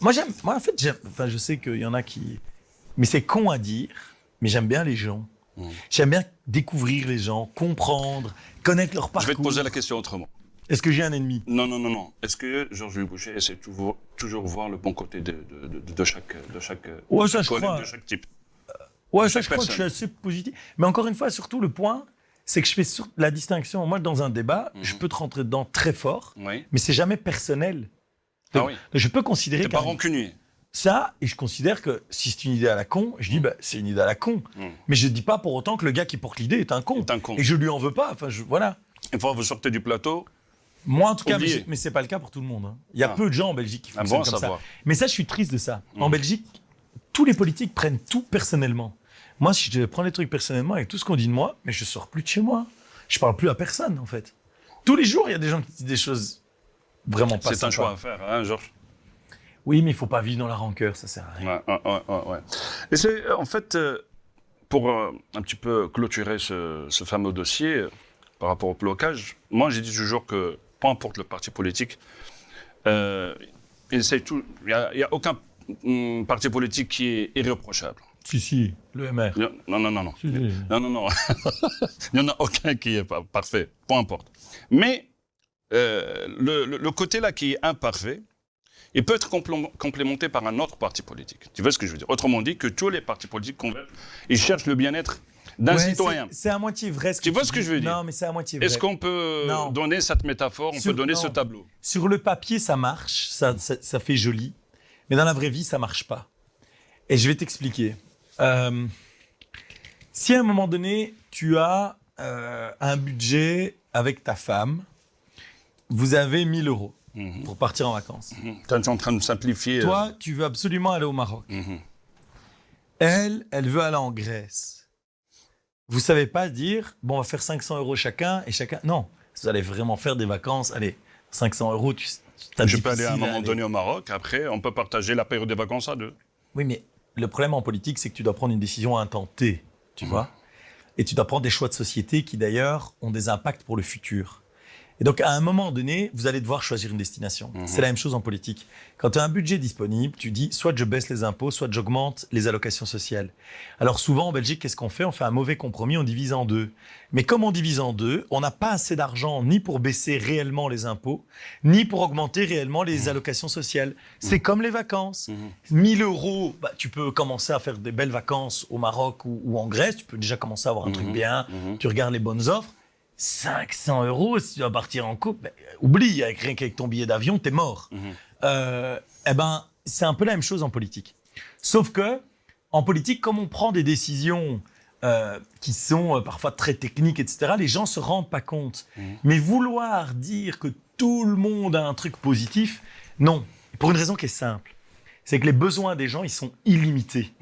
Moi, en fait, je sais qu'il y en a qui, mais c'est con à dire, mais j'aime bien les gens. J'aime bien découvrir les gens, comprendre, connaître leur parcours. Je vais te poser la question autrement. Est-ce que j'ai un ennemi? Non. Est-ce que Georges-Louis Boucher essaie toujours voir le bon côté de chaque Ouais, ça, je collègue, crois. de chaque type? Ouais, ça, chaque je crois que je suis personne. assez positif. Mais encore une fois, surtout, le point, c'est que je fais la distinction. Moi, dans un débat, je peux te rentrer dedans très fort, Oui. mais c'est jamais personnel. Ah Donc, oui. je peux considérer T'es pas rancunier. ça, et je considère que si c'est une idée à la con, je dis, c'est une idée à la con. Mais je dis pas pour autant que le gars qui porte l'idée est un con. Est un con. Et je lui en veux pas. Enfin, voilà. Une fois que vous sortez du plateau, Moi, en tout cas, Oublié. mais c'est pas le cas pour tout le monde. Hein. Il y a Ah. peu de gens en Belgique qui Ah fonctionnent bon, comme ça. savoir. Mais ça, je suis triste de ça. En Belgique, tous les politiques prennent tout personnellement. Moi, si je devais prendre les trucs personnellement avec tout ce qu'on dit de moi, mais je sors plus de chez moi. Je parle plus à personne, en fait. Tous les jours, il y a des gens qui disent des choses vraiment pas c'est un sympas. choix à faire, hein, Georges. Oui, mais il faut pas vivre dans la rancœur, ça sert à rien. Ouais. Et c'est en fait, pour un petit peu clôturer ce fameux dossier par rapport au blocage, moi j'ai dit toujours que peu importe le parti politique, il n'y a aucun parti politique qui est irréprochable. Si, le MR. Non. Si. Non. Il n'y en a aucun qui est parfait, peu importe. Mais le côté là qui est imparfait, il peut être complémenté par un autre parti politique. Tu vois ce que je veux dire? Autrement dit, que tous les partis politiques convergent, ils cherchent le bien-être d'un citoyen. C'est à moitié vrai. Tu vois ce que je veux dire? Non, mais c'est à moitié vrai. Est-ce qu'on peut Non. donner cette métaphore, on peut donner ce tableau? Sur le papier, ça marche, ça fait joli. Mais dans la vraie vie, ça marche pas. Et je vais t'expliquer. Si à un moment donné, tu as un budget avec ta femme, vous avez 1 000 euros pour partir en vacances. Tu es en train de simplifier. Toi, tu veux absolument aller au Maroc. Elle veut aller en Grèce. Vous savez pas dire, bon, on va faire 500 euros chacun et chacun. Non, vous allez vraiment faire des vacances. Allez, 500 euros, Je peux aller à un moment donné au Maroc, après, on peut partager la période des vacances à deux. Oui, mais le problème en politique, c'est que tu dois prendre une décision à un temps T, tu vois. Et tu dois prendre des choix de société qui, d'ailleurs, ont des impacts pour le futur. Et donc, à un moment donné, vous allez devoir choisir une destination. C'est la même chose en politique. Quand tu as un budget disponible, tu dis soit je baisse les impôts, soit j'augmente les allocations sociales. Alors souvent, en Belgique, qu'est-ce qu'on fait? On fait un mauvais compromis, on divise en deux. Mais comme on divise en deux, on n'a pas assez d'argent ni pour baisser réellement les impôts, ni pour augmenter réellement les allocations sociales. C'est comme les vacances. 1 000 euros, tu peux commencer à faire des belles vacances au Maroc ou en Grèce. Tu peux déjà commencer à avoir un truc bien. Tu regardes les bonnes offres. 500 euros, si tu vas partir en couple, oublie, rien qu'avec ton billet d'avion, t'es mort. C'est un peu la même chose en politique. Sauf que, en politique, comme on prend des décisions qui sont parfois très techniques, etc., les gens se rendent pas compte. Mais vouloir dire que tout le monde a un truc positif, non. Pour une raison qui est simple. C'est que les besoins des gens, ils sont illimités.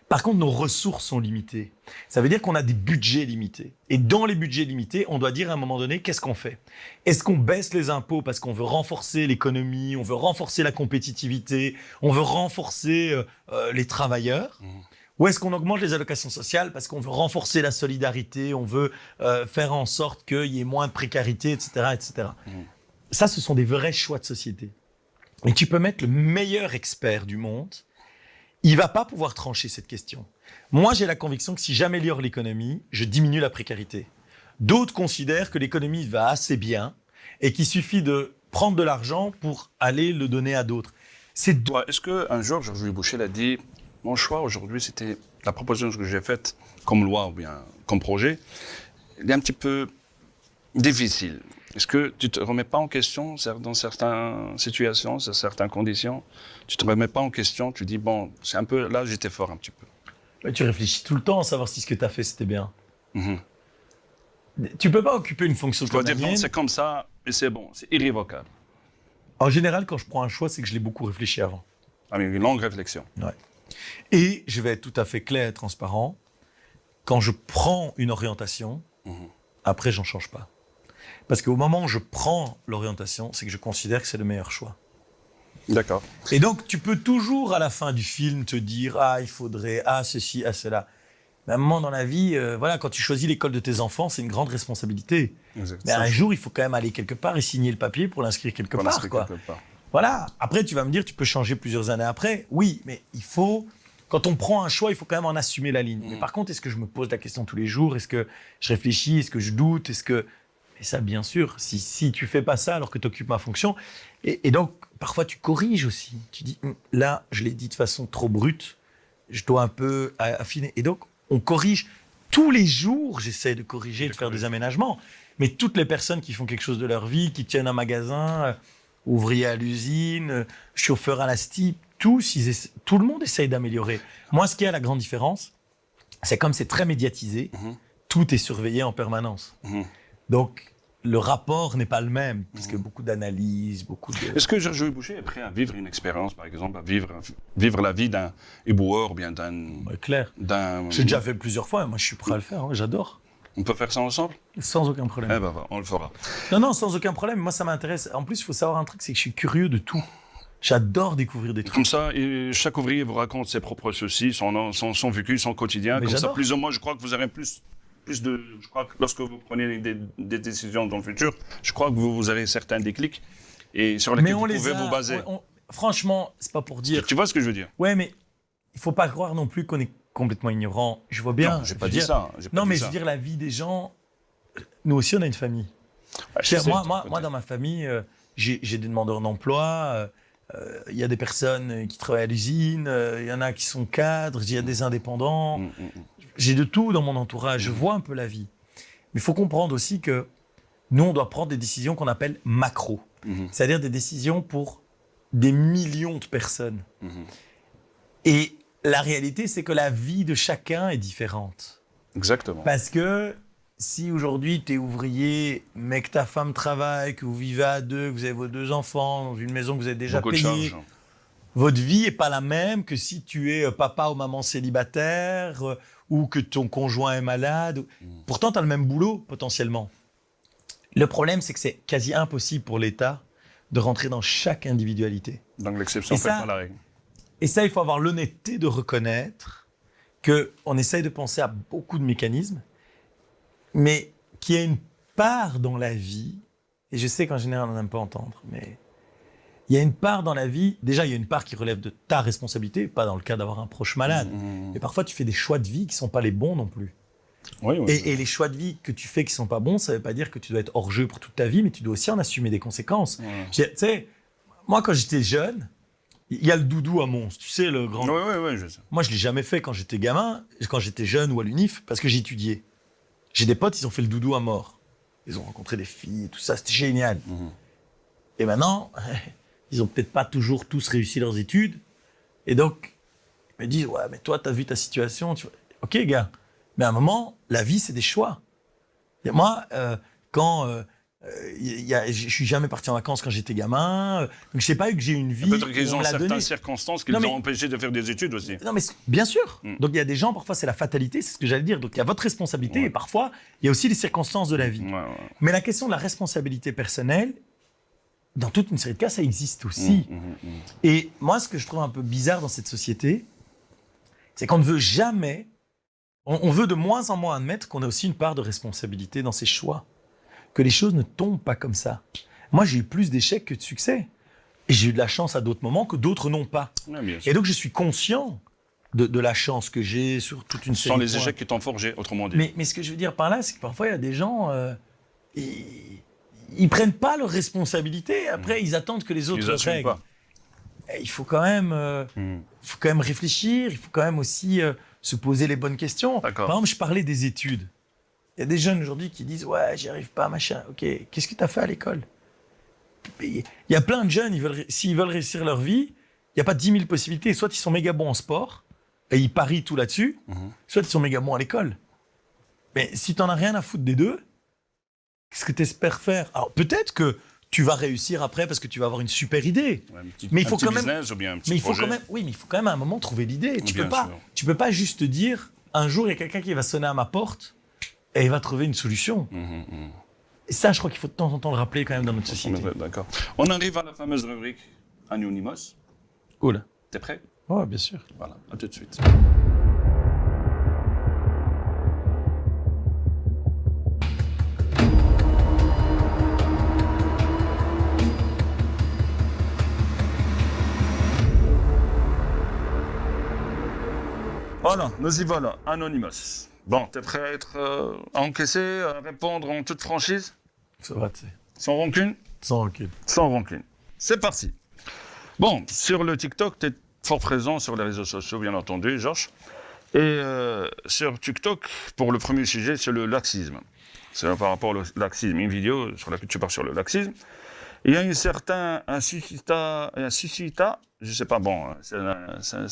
Par contre, nos ressources sont limitées. Ça veut dire qu'on a des budgets limités. Et dans les budgets limités, on doit dire à un moment donné, qu'est-ce qu'on fait? Est-ce qu'on baisse les impôts parce qu'on veut renforcer l'économie, on veut renforcer la compétitivité, on veut renforcer les travailleurs? Ou est-ce qu'on augmente les allocations sociales parce qu'on veut renforcer la solidarité, on veut faire en sorte qu'il y ait moins de précarité, etc., etc. Ça, ce sont des vrais choix de société. Et tu peux mettre le meilleur expert du monde, il ne va pas pouvoir trancher cette question. Moi, j'ai la conviction que si j'améliore l'économie, je diminue la précarité. D'autres considèrent que l'économie va assez bien et qu'il suffit de prendre de l'argent pour aller le donner à d'autres. Est-ce qu'un jour, Georges-Louis Boucher l'a dit, mon choix aujourd'hui, c'était la proposition que j'ai faite comme loi ou bien comme projet, il est un petit peu difficile. Est-ce que tu ne te remets pas en question dans certaines situations, dans certaines conditions? Tu ne te remets pas en question, tu dis, bon, c'est un peu, là, j'étais fort un petit peu. Mais tu réfléchis tout le temps à savoir si ce que tu as fait, c'était bien. Tu ne peux pas occuper une fonction comme la mienne. C'est comme ça, et c'est bon, c'est irrévocable. En général, quand je prends un choix, c'est que je l'ai beaucoup réfléchi avant. Ah, mais une longue réflexion. Ouais. Et je vais être tout à fait clair et transparent. Quand je prends une orientation, après, j'en change pas. Parce qu'au moment où je prends l'orientation, c'est que je considère que c'est le meilleur choix. D'accord. Et donc, tu peux toujours, à la fin du film, te dire « Ah, il faudrait, ah, ceci, ah, cela ». Mais à un moment dans la vie, voilà, quand tu choisis l'école de tes enfants, c'est une grande responsabilité. Exact. Mais un jour, il faut quand même aller quelque part et signer le papier pour l'inscrire quelque part, quoi. Voilà. Après, tu vas me dire, tu peux changer plusieurs années après. Oui, mais il faut... Quand on prend un choix, il faut quand même en assumer la ligne. Mais par contre, est-ce que je me pose la question tous les jours? Est-ce que je réfléchis? Est-ce que je doute? Est-ce que... Et ça, bien sûr, si tu fais pas ça alors que tu occupes ma fonction. Et donc, parfois, tu corriges aussi. Tu dis, là, je l'ai dit de façon trop brute, je dois un peu affiner. Et donc, on corrige. Tous les jours, j'essaie de corriger, de faire des aménagements. Mais toutes les personnes qui font quelque chose de leur vie, qui tiennent un magasin, ouvrier à l'usine, chauffeur à la STIP, tout le monde essaye d'améliorer. Moi, ce qui est la grande différence, c'est comme c'est très médiatisé, tout est surveillé en permanence. Donc, le rapport n'est pas le même, puisque beaucoup d'analyses, beaucoup de... Est-ce que Georges Boucher est prêt à vivre une expérience, par exemple, à vivre la vie d'un éboueur ou bien d'un... Ouais, clair. J'ai déjà fait plusieurs fois, moi je suis prêt à le faire, hein, j'adore. On peut faire ça ensemble? Sans aucun problème. Eh ben, on le fera. Non, sans aucun problème. Moi, ça m'intéresse. En plus, il faut savoir un truc, c'est que je suis curieux de tout. J'adore découvrir des trucs. Comme ça, chaque ouvrier vous raconte ses propres soucis, son vécu, son quotidien. Mais comme j'adore. ça, plus ou moins, je crois que vous aurez plus de... Je crois que lorsque vous prenez des décisions dans le futur, je crois que vous avez certains déclics et sur lesquels vous pouvez vous baser. Franchement, c'est pas pour dire... Tu vois ce que je veux dire? Ouais, mais il faut pas croire non plus qu'on est complètement ignorant. Je vois bien. Non, j'ai pas dit ça. Non, mais je veux dire, la vie des gens... Nous aussi, on a une famille. Moi, dans ma famille, j'ai des demandeurs d'emploi. Il y a des personnes qui travaillent à l'usine. Il y en a qui sont cadres. Il y a des indépendants. J'ai de tout dans mon entourage. Je vois un peu la vie. Mais il faut comprendre aussi que nous, on doit prendre des décisions qu'on appelle macro. C'est-à-dire des décisions pour des millions de personnes. Et la réalité, c'est que la vie de chacun est différente. Exactement. Parce que si aujourd'hui tu es ouvrier, mais que ta femme travaille, que vous vivez à deux, que vous avez vos 2 enfants, dans une maison que vous avez déjà payée, votre vie n'est pas la même que si tu es papa ou maman célibataire ou que ton conjoint est malade. Pourtant, tu as le même boulot, potentiellement. Le problème, c'est que c'est quasi impossible pour l'État de rentrer dans chaque individualité. Donc l'exception fait pas la règle. Et ça, il faut avoir l'honnêteté de reconnaître qu'on essaye de penser à beaucoup de mécanismes, mais qu'il y a une part dans la vie, et je sais qu'en général, on n'aime pas entendre, mais il y a une part dans la vie, déjà, il y a une part qui relève de ta responsabilité, pas dans le cas d'avoir un proche malade, mais parfois, tu fais des choix de vie qui ne sont pas les bons non plus. Oui, et les choix de vie que tu fais qui ne sont pas bons, ça ne veut pas dire que tu dois être hors jeu pour toute ta vie, mais tu dois aussi en assumer des conséquences. Tu sais, moi, quand j'étais jeune, il y a le doudou à Mons, tu sais, le grand... Oui, je sais. Moi, je ne l'ai jamais fait quand j'étais gamin, quand j'étais jeune ou à l'UNIF, parce que j'étudiais. J'ai des potes, ils ont fait le doudou à mort. Ils ont rencontré des filles, tout ça, c'était génial. Et maintenant, ils n'ont peut-être pas toujours tous réussi leurs études. Et donc, ils me disent, ouais, mais toi, tu as vu ta situation. Ok, gars, mais à un moment, la vie, c'est des choix. Et moi, je suis jamais parti en vacances quand j'étais gamin. Donc, je sais pas eu que j'ai une vie. Peut-être qu'ils ont certaines circonstances qui les ont empêchés de faire des études aussi. Non, mais bien sûr. Donc, il y a des gens, parfois, c'est la fatalité, c'est ce que j'allais dire. Donc, il y a votre responsabilité et parfois, il y a aussi les circonstances de la vie. Mais la question de la responsabilité personnelle, dans toute une série de cas, ça existe aussi. Et moi, ce que je trouve un peu bizarre dans cette société, c'est qu'on ne veut jamais, on veut de moins en moins admettre qu'on a aussi une part de responsabilité dans ses choix. Que les choses ne tombent pas comme ça. Moi, j'ai eu plus d'échecs que de succès. Et j'ai eu de la chance à d'autres moments que d'autres n'ont pas. Et donc, je suis conscient de la chance que j'ai sur toute une série de points. Ce sont les échecs qui t'ont forgé, autrement dit. Mais ce que je veux dire par là, c'est que parfois, il y a des gens... ils prennent pas leurs responsabilités. Après, ils attendent que les autres règlent. Pas. Il faut quand même réfléchir. Il faut quand même aussi se poser les bonnes questions. Par exemple, je parlais des études. Il y a des jeunes aujourd'hui qui disent « Ouais, j'y arrive pas, machin. » Ok, qu'est-ce que tu as fait à l'école? Il y a plein de jeunes, s'ils veulent réussir leur vie, il n'y a pas 10 000 possibilités. Soit ils sont méga bons en sport, et ils parient tout là-dessus, soit ils sont méga bons à l'école. Mais si tu n'en as rien à foutre des deux, qu'est-ce que tu espères faire? Alors peut-être que tu vas réussir après parce que tu vas avoir une super idée. Mais il faut quand même... Mais il faut quand même à un moment trouver l'idée. Tu peux pas juste te dire « Un jour, il y a quelqu'un qui va sonner à ma porte, et il va trouver une solution. Et ça, je crois qu'il faut de temps en temps le rappeler quand même dans notre société. D'accord. On arrive à la fameuse rubrique Anonymous. Cool. T'es prêt? Ouais, bien sûr. Voilà, à tout de suite. Voilà, nous y voilà, Anonymous. Bon, t'es prêt à encaisser, à répondre en toute franchise? Ça va, tu sais. Sans rancune? Sans recul. Sans rancune. C'est parti. Bon, sur le TikTok, tu es fort présent sur les réseaux sociaux, bien entendu, Georges. Et sur TikTok, pour le premier sujet, c'est le laxisme. C'est par rapport au laxisme. Une vidéo sur laquelle tu parles sur le laxisme. Il y a un certain Suscita, je ne sais pas, bon, c'est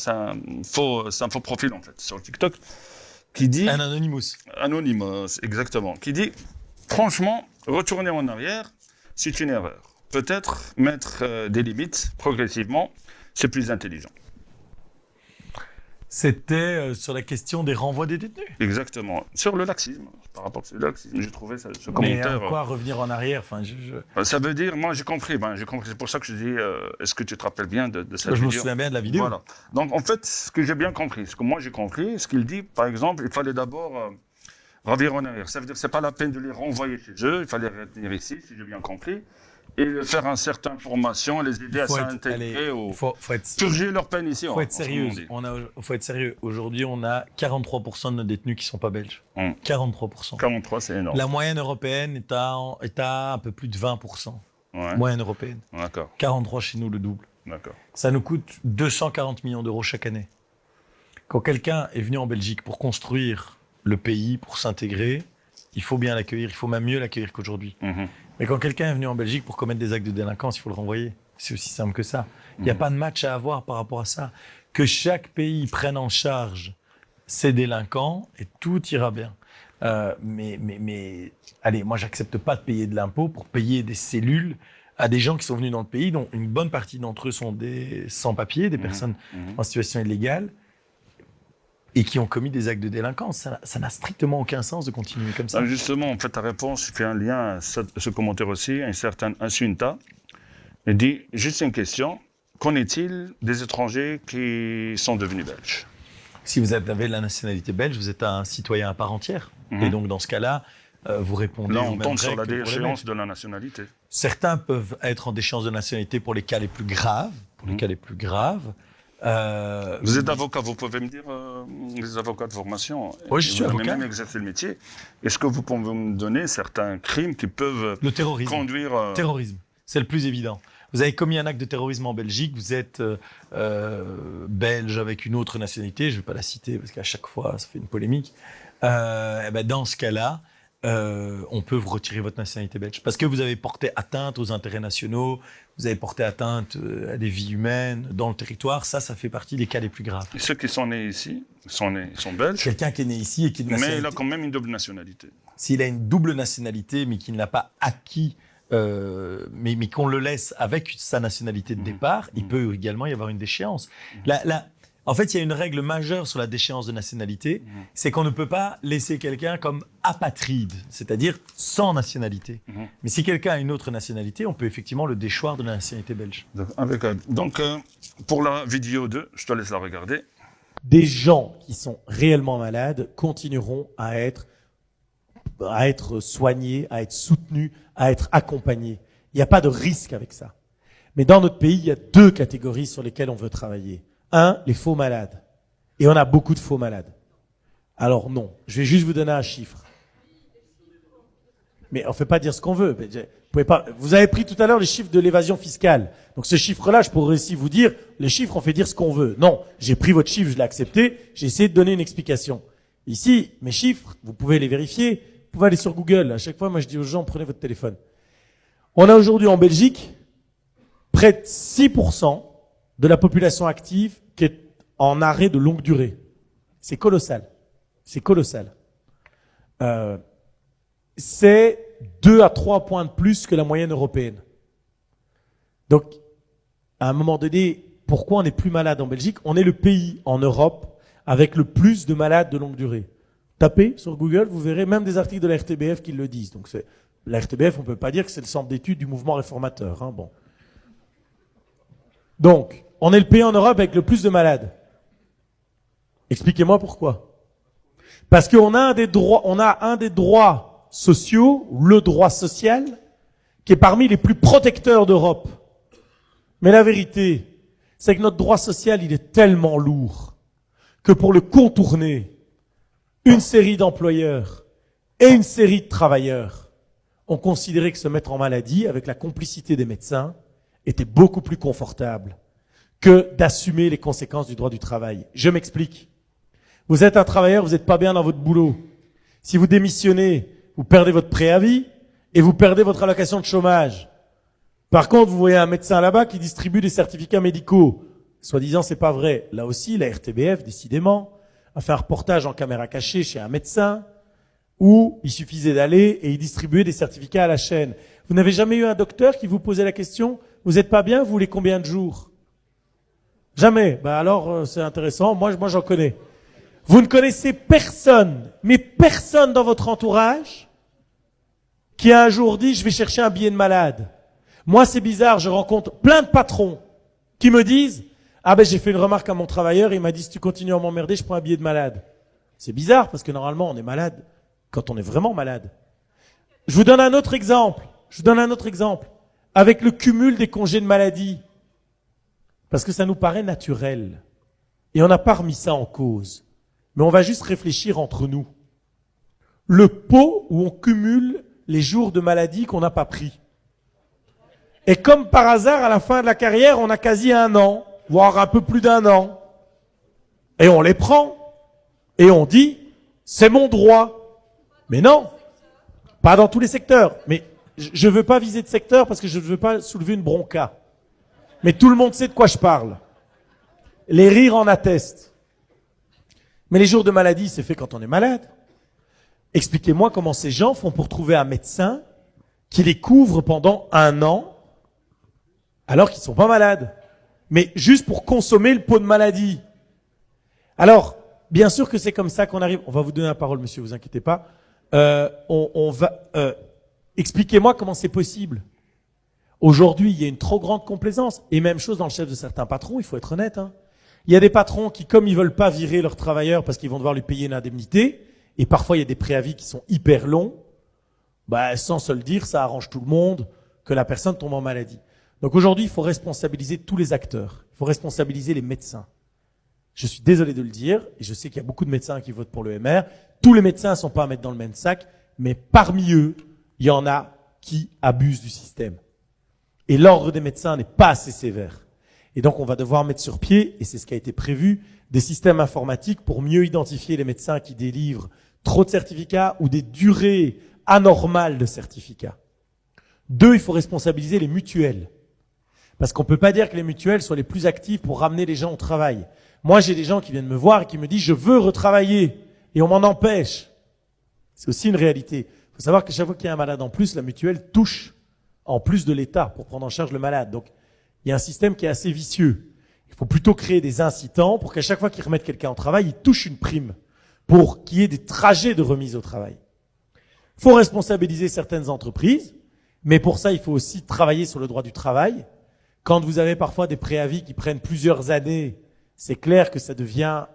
un faux profil, en fait, sur TikTok, qui dit... Un Anonymous. Anonymous, exactement. Qui dit, franchement, retourner en arrière, c'est une erreur. Peut-être mettre des limites progressivement, c'est plus intelligent. C'était sur la question des renvois des détenus. Exactement. Sur le laxisme, par rapport au laxisme, j'ai trouvé ce Mais commentaire. quoi revenir en arrière, enfin, Ça veut dire, moi j'ai compris, c'est pour ça que je dis, est-ce que tu te rappelles bien de cette vidéo? Je me souviens bien de la vidéo. Voilà. Donc en fait, ce que j'ai bien compris, ce que moi j'ai compris, ce qu'il dit, par exemple, il fallait d'abord revenir en arrière. Ça veut dire que c'est pas la peine de les renvoyer chez eux, il fallait retenir ici, si j'ai bien compris, et faire une certaine formation, les aider à s'intégrer ou purger leur peine ici. Il faut être sérieux. Faut être sérieux. Aujourd'hui, on a 43% de nos détenus qui ne sont pas belges. 43%. 43, c'est énorme. La moyenne européenne est à un peu plus de 20%. Ouais. Moyenne européenne. D'accord. 43 chez nous, le double. D'accord. Ça nous coûte 240 millions d'euros chaque année. Quand quelqu'un est venu en Belgique pour construire le pays, pour s'intégrer, il faut bien l'accueillir. Il faut même mieux l'accueillir qu'aujourd'hui. Mais quand quelqu'un est venu en Belgique pour commettre des actes de délinquance, il faut le renvoyer. C'est aussi simple que ça. Il n'y a pas de match à avoir par rapport à ça. Que chaque pays prenne en charge ses délinquants et tout ira bien. Mais allez, moi, j'accepte pas de payer de l'impôt pour payer des cellules à des gens qui sont venus dans le pays, dont une bonne partie d'entre eux sont des sans-papiers, des personnes en situation illégale, et qui ont commis des actes de délinquance. Ça n'a strictement aucun sens de continuer comme ça. Justement, en fait, ta réponse fait un lien à ce commentaire aussi, un certain Insunta. Il dit, juste une question, qu'en est-il des étrangers qui sont devenus belges? Si vous avez la nationalité belge, vous êtes un citoyen à part entière. Et donc, dans ce cas-là, vous répondez là, aux on mêmes tombe sur la règles déchéance de la nationalité. Certains peuvent être en déchéance de nationalité pour les cas les plus graves. Vous êtes avocat, vous pouvez me dire, les avocats de formation, oui, je suis avocat. Vous avez même exercé le métier. Est-ce que vous pouvez me donner certains crimes qui peuvent le terrorisme. conduire... Terrorisme, c'est le plus évident. Vous avez commis un acte de terrorisme en Belgique, vous êtes belge avec une autre nationalité, je ne vais pas la citer parce qu'à chaque fois ça fait une polémique. Dans ce cas-là, on peut vous retirer votre nationalité belge parce que vous avez porté atteinte aux intérêts nationaux, vous avez porté atteinte à des vies humaines dans le territoire. Ça fait partie des cas les plus graves. Et ceux qui sont nés ici, sont belges. Quelqu'un qui est né ici et qui est de nationalité. Mais il a quand même une double nationalité. S'il a une double nationalité, mais qu'il ne l'a pas acquis, mais qu'on le laisse avec sa nationalité de départ, il peut également y avoir une déchéance. En fait, il y a une règle majeure sur la déchéance de nationalité, c'est qu'on ne peut pas laisser quelqu'un comme apatride, c'est-à-dire sans nationalité. Mais si quelqu'un a une autre nationalité, on peut effectivement le déchoir de la nationalité belge. Donc, pour la vidéo 2, je te laisse la regarder. Des gens qui sont réellement malades continueront à être soignés, à être soutenus, à être accompagnés. Il n'y a pas de risque avec ça. Mais dans notre pays, il y a deux catégories sur lesquelles on veut travailler. Un, les faux malades. Et on a beaucoup de faux malades. Alors non, je vais juste vous donner un chiffre. Mais on ne fait pas dire ce qu'on veut. Vous avez pris tout à l'heure les chiffres de l'évasion fiscale. Donc ce chiffre-là, je pourrais aussi vous dire, les chiffres, on fait dire ce qu'on veut. Non, j'ai pris votre chiffre, je l'ai accepté, j'ai essayé de donner une explication. Ici, mes chiffres, vous pouvez les vérifier. Vous pouvez aller sur Google. À chaque fois, moi je dis aux gens, prenez votre téléphone. On a aujourd'hui en Belgique près de 6% de la population active qui est en arrêt de longue durée. C'est colossal. C'est colossal. C'est 2 à 3 points de plus que la moyenne européenne. Donc, à un moment donné, pourquoi on est plus malade en Belgique? On est le pays en Europe avec le plus de malades de longue durée. Tapez sur Google, vous verrez même des articles de la RTBF qui le disent. Donc, la RTBF, on ne peut pas dire que c'est le centre d'études du mouvement réformateur. Bon. Donc, on est le pays en Europe avec le plus de malades. Expliquez-moi pourquoi. Parce qu'on a un des droits sociaux, le droit social, qui est parmi les plus protecteurs d'Europe. Mais la vérité, c'est que notre droit social, il est tellement lourd que pour le contourner, une série d'employeurs et une série de travailleurs ont considéré que se mettre en maladie avec la complicité des médecins était beaucoup plus confortable que d'assumer les conséquences du droit du travail. Je m'explique. Vous êtes un travailleur, vous n'êtes pas bien dans votre boulot. Si vous démissionnez, vous perdez votre préavis et vous perdez votre allocation de chômage. Par contre, vous voyez un médecin là-bas qui distribue des certificats médicaux. Soi-disant, c'est pas vrai. Là aussi, la RTBF, décidément, a fait un reportage en caméra cachée chez un médecin où il suffisait d'aller et il distribuait des certificats à la chaîne. Vous n'avez jamais eu un docteur qui vous posait la question, vous n'êtes pas bien, vous voulez combien de jours? Jamais. Ben alors, c'est intéressant. Moi, j'en connais. Vous ne connaissez personne, mais personne dans votre entourage qui a un jour dit, je vais chercher un billet de malade. Moi, c'est bizarre, je rencontre plein de patrons qui me disent, ah ben j'ai fait une remarque à mon travailleur, il m'a dit, si tu continues à m'emmerder, je prends un billet de malade. C'est bizarre, parce que normalement, on est malade quand on est vraiment malade. Je vous donne un autre exemple. Avec le cumul des congés de maladie. Parce que ça nous paraît naturel. Et on n'a pas remis ça en cause. Mais on va juste réfléchir entre nous. Le pot où on cumule les jours de maladie qu'on n'a pas pris. Et comme par hasard, à la fin de la carrière, on a quasi 1 an, voire un peu plus d'1 an. Et on les prend. Et on dit, c'est mon droit. Mais non, pas dans tous les secteurs. Mais je ne veux pas viser de secteur parce que je ne veux pas soulever une bronca. Mais tout le monde sait de quoi je parle. Les rires en attestent. Mais les jours de maladie, c'est fait quand on est malade. Expliquez-moi comment ces gens font pour trouver un médecin qui les couvre pendant 1 an alors qu'ils ne sont pas malades. Mais juste pour consommer le pot de maladie. Alors, bien sûr que c'est comme ça qu'on arrive. On va vous donner la parole, monsieur, vous inquiétez pas. Expliquez-moi comment c'est possible. Aujourd'hui, il y a une trop grande complaisance. Et même chose dans le chef de certains patrons, il faut être honnête. Il y a des patrons qui, comme ils veulent pas virer leurs travailleurs parce qu'ils vont devoir lui payer une indemnité, et parfois il y a des préavis qui sont hyper longs, sans se le dire, ça arrange tout le monde que la personne tombe en maladie. Donc aujourd'hui, il faut responsabiliser tous les acteurs. Il faut responsabiliser les médecins. Je suis désolé de le dire, et je sais qu'il y a beaucoup de médecins qui votent pour le MR. Tous les médecins ne sont pas à mettre dans le même sac, mais parmi eux, il y en a qui abusent du système. Et l'ordre des médecins n'est pas assez sévère. Et donc, on va devoir mettre sur pied, et c'est ce qui a été prévu, des systèmes informatiques pour mieux identifier les médecins qui délivrent trop de certificats ou des durées anormales de certificats. 2, il faut responsabiliser les mutuelles. Parce qu'on ne peut pas dire que les mutuelles soient les plus actives pour ramener les gens au travail. Moi, j'ai des gens qui viennent me voir et qui me disent « je veux retravailler » et on m'en empêche. C'est aussi une réalité. Il faut savoir que chaque fois qu'il y a un malade en plus, la mutuelle touche en plus de l'État pour prendre en charge le malade. Donc, il y a un système qui est assez vicieux. Il faut plutôt créer des incitants pour qu'à chaque fois qu'ils remettent quelqu'un au travail, ils touchent une prime pour qu'il y ait des trajets de remise au travail. Il faut responsabiliser certaines entreprises, mais pour ça, il faut aussi travailler sur le droit du travail. Quand vous avez parfois des préavis qui prennent plusieurs années, c'est clair que ça devient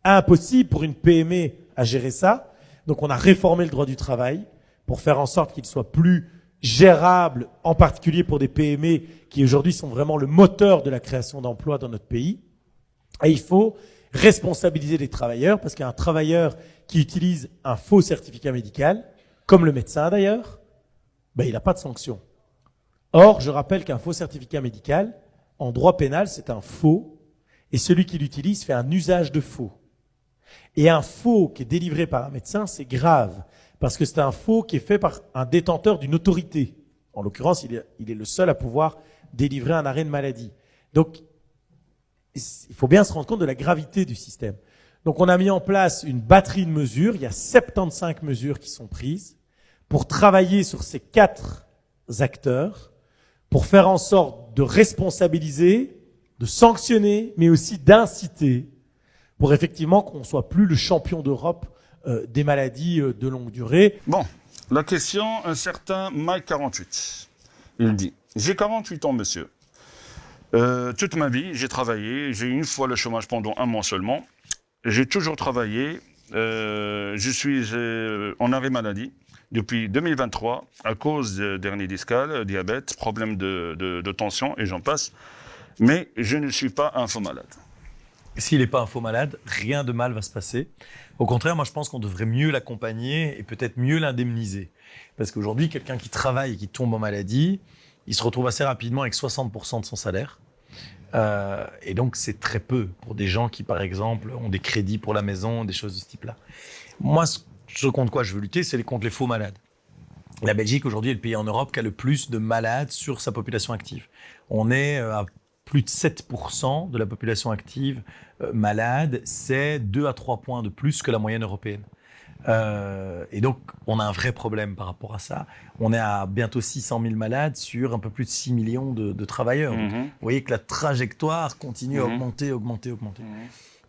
impossible pour une PME à gérer ça. Donc, on a réformé le droit du travail pour faire en sorte qu'il soit plus gérable, en particulier pour des PME qui aujourd'hui sont vraiment le moteur de la création d'emplois dans notre pays. Et il faut responsabiliser les travailleurs, parce qu'un travailleur qui utilise un faux certificat médical, comme le médecin d'ailleurs, il n'a pas de sanction. Or, je rappelle qu'un faux certificat médical, en droit pénal, c'est un faux, et celui qui l'utilise fait un usage de faux. Et un faux qui est délivré par un médecin, c'est grave, parce que c'est un faux qui est fait par un détenteur d'une autorité. En l'occurrence, il est le seul à pouvoir délivrer un arrêt de maladie. Donc, il faut bien se rendre compte de la gravité du système. Donc, on a mis en place une batterie de mesures. Il y a 75 mesures qui sont prises pour travailler sur ces 4 acteurs, pour faire en sorte de responsabiliser, de sanctionner, mais aussi d'inciter, pour effectivement qu'on ne soit plus le champion d'Europe des maladies de longue durée. Bon, la question, un certain Mike 48. Il dit, j'ai 48 ans, monsieur. Toute ma vie, j'ai travaillé. J'ai eu une fois le chômage pendant 1 mois seulement. J'ai toujours travaillé. Je suis en arrêt maladie depuis 2023 à cause d'hernie discale, diabète, problème de tension et j'en passe. Mais je ne suis pas un faux malade. S'il n'est pas un faux malade, rien de mal va se passer. Au contraire, moi je pense qu'on devrait mieux l'accompagner et peut-être mieux l'indemniser. Parce qu'aujourd'hui, quelqu'un qui travaille et qui tombe en maladie, il se retrouve assez rapidement avec 60% de son salaire. Et donc c'est très peu pour des gens qui, par exemple, ont des crédits pour la maison, des choses de ce type-là. Moi, ce contre quoi je veux lutter, c'est contre les faux malades. La Belgique, aujourd'hui, est le pays en Europe qui a le plus de malades sur sa population active. On est à plus de 7% de la population active malade. C'est 2 à 3 points de plus que la moyenne européenne. Et donc, on a un vrai problème par rapport à ça. On est à bientôt 600 000 malades sur un peu plus de 6 millions de travailleurs. Donc, vous voyez que la trajectoire continue à augmenter.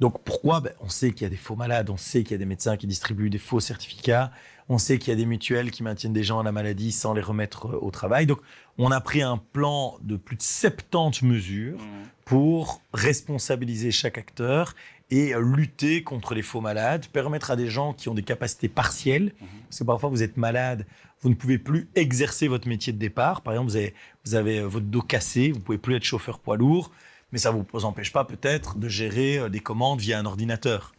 Donc pourquoi ? On sait qu'il y a des faux malades, on sait qu'il y a des médecins qui distribuent des faux certificats, on sait qu'il y a des mutuelles qui maintiennent des gens à la maladie sans les remettre au travail. Donc on a pris un plan de plus de 70 mesures pour responsabiliser chaque acteur et lutter contre les faux malades, permettre à des gens qui ont des capacités partielles, parce que parfois vous êtes malade, vous ne pouvez plus exercer votre métier de départ. Par exemple, vous avez votre dos cassé, vous ne pouvez plus être chauffeur poids lourd, mais ça ne vous empêche pas peut-être de gérer des commandes via un ordinateur.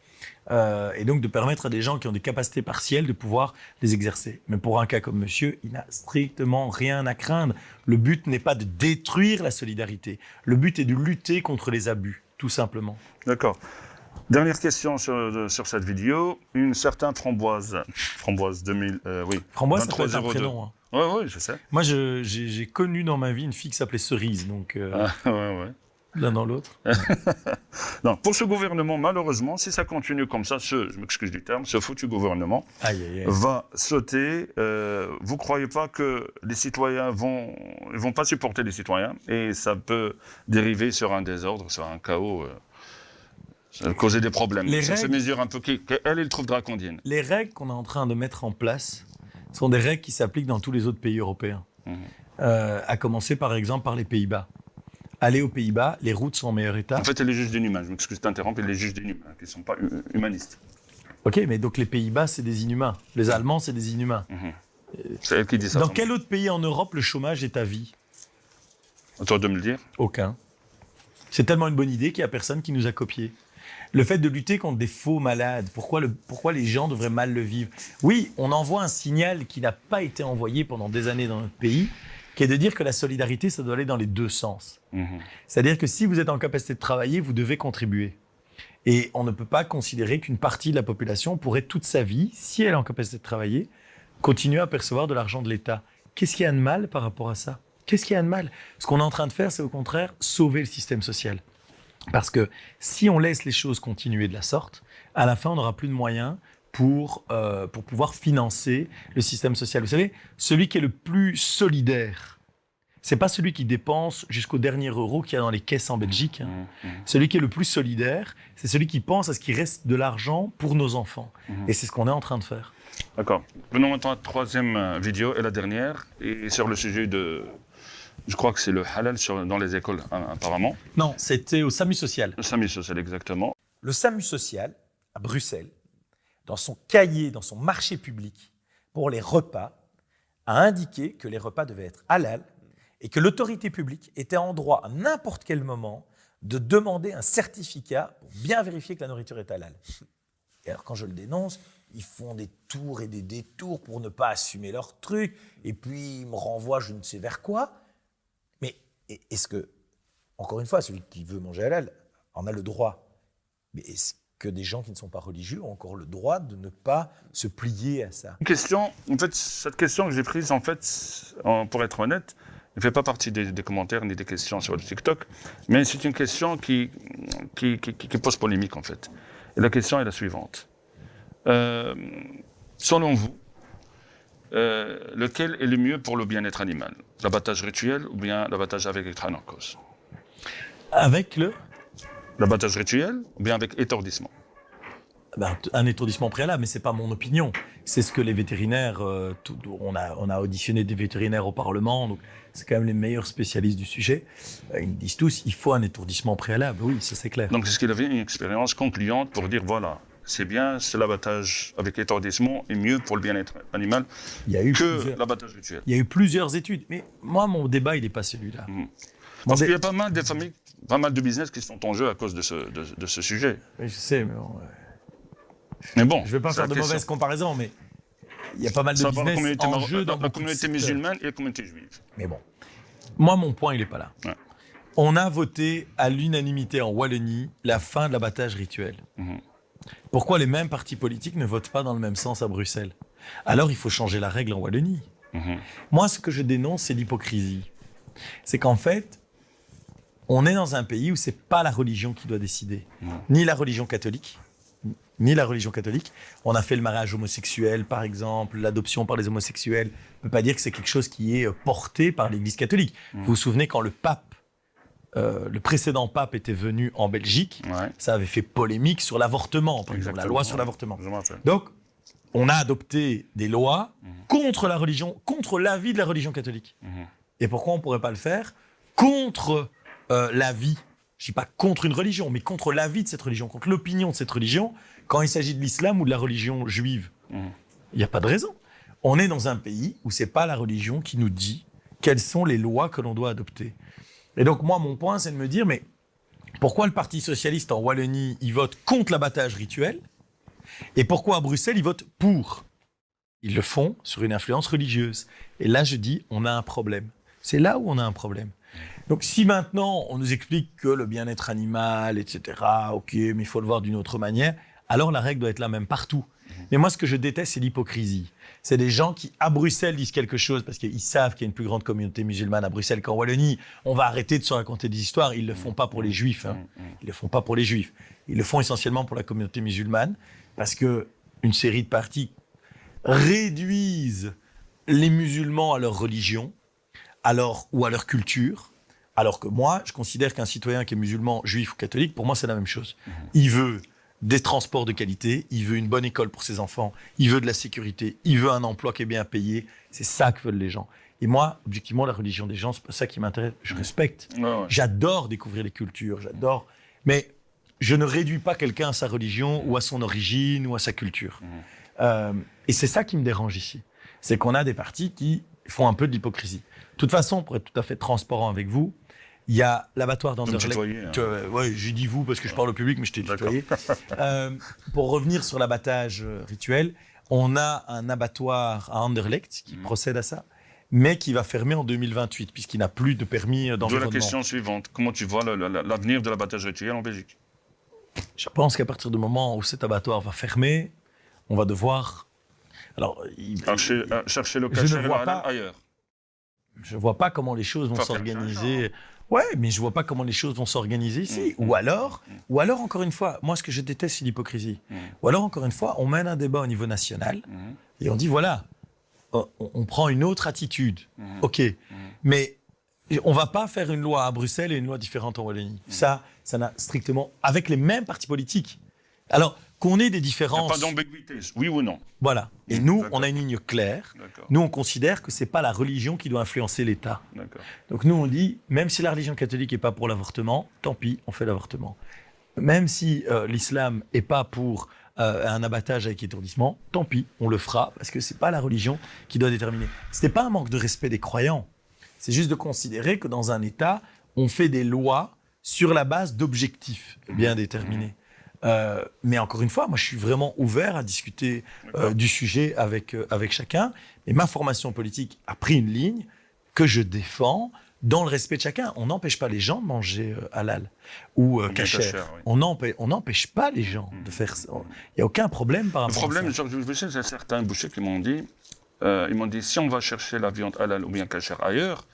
Et donc de permettre à des gens qui ont des capacités partielles de pouvoir les exercer. Mais pour un cas comme monsieur, il n'a strictement rien à craindre. Le but n'est pas de détruire la solidarité. Le but est de lutter contre les abus, tout simplement. D'accord. Dernière question sur cette vidéo. Une certaine Framboise 2000, oui. Framboise, ça peut être un prénom. Hein. Oui, je sais. Moi, j'ai connu dans ma vie une fille qui s'appelait Cerise, donc ouais. L'un dans l'autre. Non, pour ce gouvernement, malheureusement, si ça continue comme ça, je m'excuse du terme, ce foutu gouvernement va sauter. Vous ne croyez pas que les citoyens vont pas supporter les citoyens et ça peut dériver sur un désordre, sur un chaos, causer des problèmes. Ces mesures un peu qu'elle, il trouve draconiennes. Les règles qu'on est en train de mettre en place sont des règles qui s'appliquent dans tous les autres pays européens. À commencer par exemple par les Pays-Bas. Aller aux Pays-Bas, les routes sont en meilleur état. En fait, elle est juge d'inhumains. Je m'excuse de t'interrompre, elle est juge d'inhumains, qui ne sont pas humanistes. Ok, mais donc les Pays-Bas, c'est des inhumains. Les Allemands, c'est des inhumains. C'est elle qui dit ça. Dans quel autre pays en Europe le chômage est à vie ? À toi de me le dire. Aucun. C'est tellement une bonne idée qu'il n'y a personne qui nous a copié. Le fait de lutter contre des faux malades, pourquoi les gens devraient mal le vivre ? Oui, on envoie un signal qui n'a pas été envoyé pendant des années dans notre pays, qui est de dire que la solidarité, ça doit aller dans les deux sens. C'est-à-dire que si vous êtes en capacité de travailler, vous devez contribuer. Et on ne peut pas considérer qu'une partie de la population pourrait toute sa vie, si elle est en capacité de travailler, continuer à percevoir de l'argent de l'État. Qu'est-ce qu'il y a de mal par rapport à ça ? Qu'est-ce qu'il y a de mal ? Ce qu'on est en train de faire, c'est au contraire sauver le système social. Parce que si on laisse les choses continuer de la sorte, à la fin, on n'aura plus de moyens pour pouvoir financer le système social. Vous savez, celui qui est le plus solidaire, c'est pas celui qui dépense jusqu'au dernier euro qu'il y a dans les caisses en Belgique. Celui qui est le plus solidaire, c'est celui qui pense à ce qu'il reste de l'argent pour nos enfants. Et c'est ce qu'on est en train de faire. D'accord. Venons maintenant à la troisième vidéo et la dernière, et sur le sujet de... Je crois que c'est le halal dans les écoles, apparemment. Non, c'était au SAMU social. Le SAMU social, exactement. Le SAMU social, à Bruxelles, dans son cahier, dans son marché public, pour les repas, a indiqué que les repas devaient être halal et que l'autorité publique était en droit à n'importe quel moment de demander un certificat pour bien vérifier que la nourriture est halal. Et alors quand je le dénonce, ils font des tours et des détours pour ne pas assumer leur truc, et puis ils me renvoient je ne sais vers quoi. Mais est-ce que, encore une fois, celui qui veut manger halal en a le droit, mais est-ce que des gens qui ne sont pas religieux ont encore le droit de ne pas se plier à ça ? Une question, en fait, cette question que j'ai prise, en fait, pour être honnête, ne fait pas partie des commentaires ni des questions sur le TikTok, mais c'est une question qui pose polémique, en fait. Et la question est la suivante. Selon vous, lequel est le mieux pour le bien-être animal ? L'abattage rituel ou bien l'abattage avec étranocos ? Avec le ? L'abattage rituel ou bien avec étourdissement ? Un étourdissement préalable, mais c'est pas mon opinion. C'est ce que les vétérinaires, on a auditionné des vétérinaires au Parlement, donc c'est quand même les meilleurs spécialistes du sujet. Ils me disent tous, il faut un étourdissement préalable. Oui, ça c'est clair. Donc, est-ce qu'il avait une expérience concluante pour dire, voilà, c'est bien, c'est l'abattage avec étourdissement est mieux pour le bien-être animal que l'abattage rituel? Il y a eu plusieurs études, mais moi, mon débat, il n'est pas celui-là. Parce qu'il y a pas mal de familles, pas mal de business qui sont en jeu à cause de ce sujet. Oui, je sais, mais bon, mais bon, je ne vais pas faire de mauvaises comparaisons, mais il y a pas mal de business en jeu dans la communauté musulmane et la communauté juive. Mais bon, moi, mon point, il n'est pas là. Ouais. On a voté à l'unanimité en Wallonie la fin de l'abattage rituel. Pourquoi les mêmes partis politiques ne votent pas dans le même sens à Bruxelles? Alors, il faut changer la règle en Wallonie. Moi, ce que je dénonce, c'est l'hypocrisie. C'est qu'en fait, on est dans un pays où c'est pas la religion qui doit décider, ni la religion catholique, ni la religion catholique. On a fait le mariage homosexuel, par exemple, l'adoption par les homosexuels. On ne peut pas dire que c'est quelque chose qui est porté par l'Église catholique. Vous vous souvenez quand le pape, le précédent pape était venu en Belgique, ça avait fait polémique sur l'avortement, par exemple, la loi sur l'avortement. Donc, on a adopté des lois contre la religion, contre l'avis de la religion catholique. Et pourquoi on ne pourrait pas le faire contre l'avis, je ne dis pas contre une religion, mais contre l'avis de cette religion, contre l'opinion de cette religion, quand il s'agit de l'islam ou de la religion juive? Il n'y a pas de raison. On est dans un pays où ce n'est pas la religion qui nous dit quelles sont les lois que l'on doit adopter. Et donc moi, mon point, c'est de me dire, mais pourquoi le Parti socialiste en Wallonie, il vote contre l'abattage rituel, et pourquoi à Bruxelles, il vote pour? Ils le font sur une influence religieuse. Et là, je dis, on a un problème. C'est là où on a un problème. Donc si maintenant, on nous explique que le bien-être animal, etc., ok, mais il faut le voir d'une autre manière, alors la règle doit être la même partout. Mais moi, ce que je déteste, c'est l'hypocrisie. C'est des gens qui, à Bruxelles, disent quelque chose parce qu'ils savent qu'il y a une plus grande communauté musulmane à Bruxelles qu'en Wallonie. On va arrêter de se raconter des histoires. Ils ne le font pas pour les Juifs. Ils le font pas pour les Juifs. Ils le font essentiellement pour la communauté musulmane parce qu'une série de partis réduisent les musulmans à leur religion ou à leur culture. Alors que moi, je considère qu'un citoyen qui est musulman, juif ou catholique, pour moi, c'est la même chose. Il veut des transports de qualité, il veut une bonne école pour ses enfants, il veut de la sécurité, il veut un emploi qui est bien payé. C'est ça que veulent les gens. Et moi, objectivement, la religion des gens, c'est pas ça qui m'intéresse. Je respecte. J'adore découvrir les cultures, j'adore. Mais je ne réduis pas quelqu'un à sa religion ou à son origine ou à sa culture. Et c'est ça qui me dérange ici. C'est qu'on a des partis qui font un peu de l'hypocrisie. De toute façon, pour être tout à fait transparent avec vous, il y a l'abattoir d'Anderlecht. Ouais, j'ai dit vous parce que je parle au public, mais je t'ai tutoyé. Pour revenir sur l'abattage rituel, on a un abattoir à Anderlecht qui procède à ça, mais qui va fermer en 2028 puisqu'il n'a plus de permis d'environnement. La question suivante, comment tu vois l'avenir de l'abattage rituel en Belgique? Je pense qu'à partir du moment où cet abattoir va fermer, on va devoir... Alors, chercher le cachet ailleurs. Je ne vois pas comment les choses vont s'organiser. Ouais, mais je ne vois pas comment les choses vont s'organiser ici. Ou alors, encore une fois, moi, ce que je déteste, c'est l'hypocrisie. Ou alors, encore une fois, on mène un débat au niveau national et on dit, voilà, on prend une autre attitude. OK, mais on ne va pas faire une loi à Bruxelles et une loi différente en Wallonie. Ça n'a strictement... Avec les mêmes partis politiques. Alors, qu'on ait des différences... Il n'y a pas d'ambiguïté, oui ou non. Voilà. Et nous, on a une ligne claire. Nous, on considère que ce n'est pas la religion qui doit influencer l'État. Donc nous, on dit, même si la religion catholique n'est pas pour l'avortement, tant pis, on fait l'avortement. Même si l'islam n'est pas pour un abattage avec étourdissement, tant pis, on le fera, parce que ce n'est pas la religion qui doit déterminer. Ce n'est pas un manque de respect des croyants. C'est juste de considérer que dans un État, on fait des lois sur la base d'objectifs bien déterminés. Mais encore une fois, moi je suis vraiment ouvert à discuter du sujet avec chacun. Et ma formation politique a pris une ligne que je défends dans le respect de chacun. On n'empêche pas les gens de manger halal ou kasher. On n'empêche pas les gens de faire ça. Il n'y a aucun problème par rapport à ça. Le problème, je sais, il y a certains bouchers qui m'ont dit, si on va chercher la viande halal ou bien kasher ailleurs,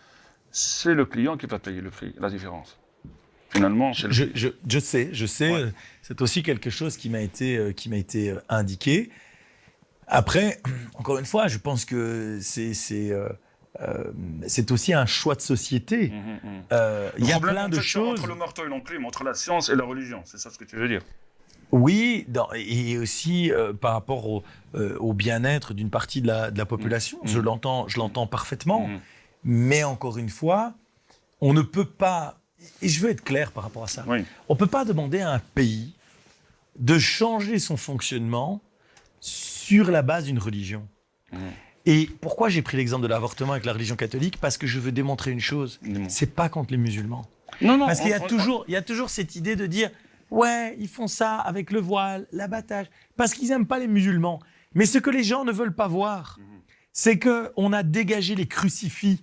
c'est le client qui va payer le prix, la différence. Finalement, je sais. Ouais. C'est aussi quelque chose qui m'a été indiqué. Après, encore une fois, je pense que c'est aussi un choix de société. Il y a plein de choses. Entre le marteau et l'enclume, entre la science et la religion, c'est ça ce que tu veux dire? Oui, et aussi par rapport au bien-être d'une partie de la population. Je l'entends parfaitement. Mais encore une fois, on ne peut pas, et je veux être clair par rapport à ça, Oui. on ne peut pas demander à un pays de changer son fonctionnement sur la base d'une religion. Et pourquoi j'ai pris l'exemple de l'avortement avec la religion catholique? Parce que je veux démontrer une chose, Dis-moi. c'est pas contre les musulmans. Non, Parce qu'il y a toujours cette idée de dire ouais, ils font ça avec le voile, l'abattage, parce qu'ils n'aiment pas les musulmans. Mais ce que les gens ne veulent pas voir, c'est qu'on a dégagé les crucifix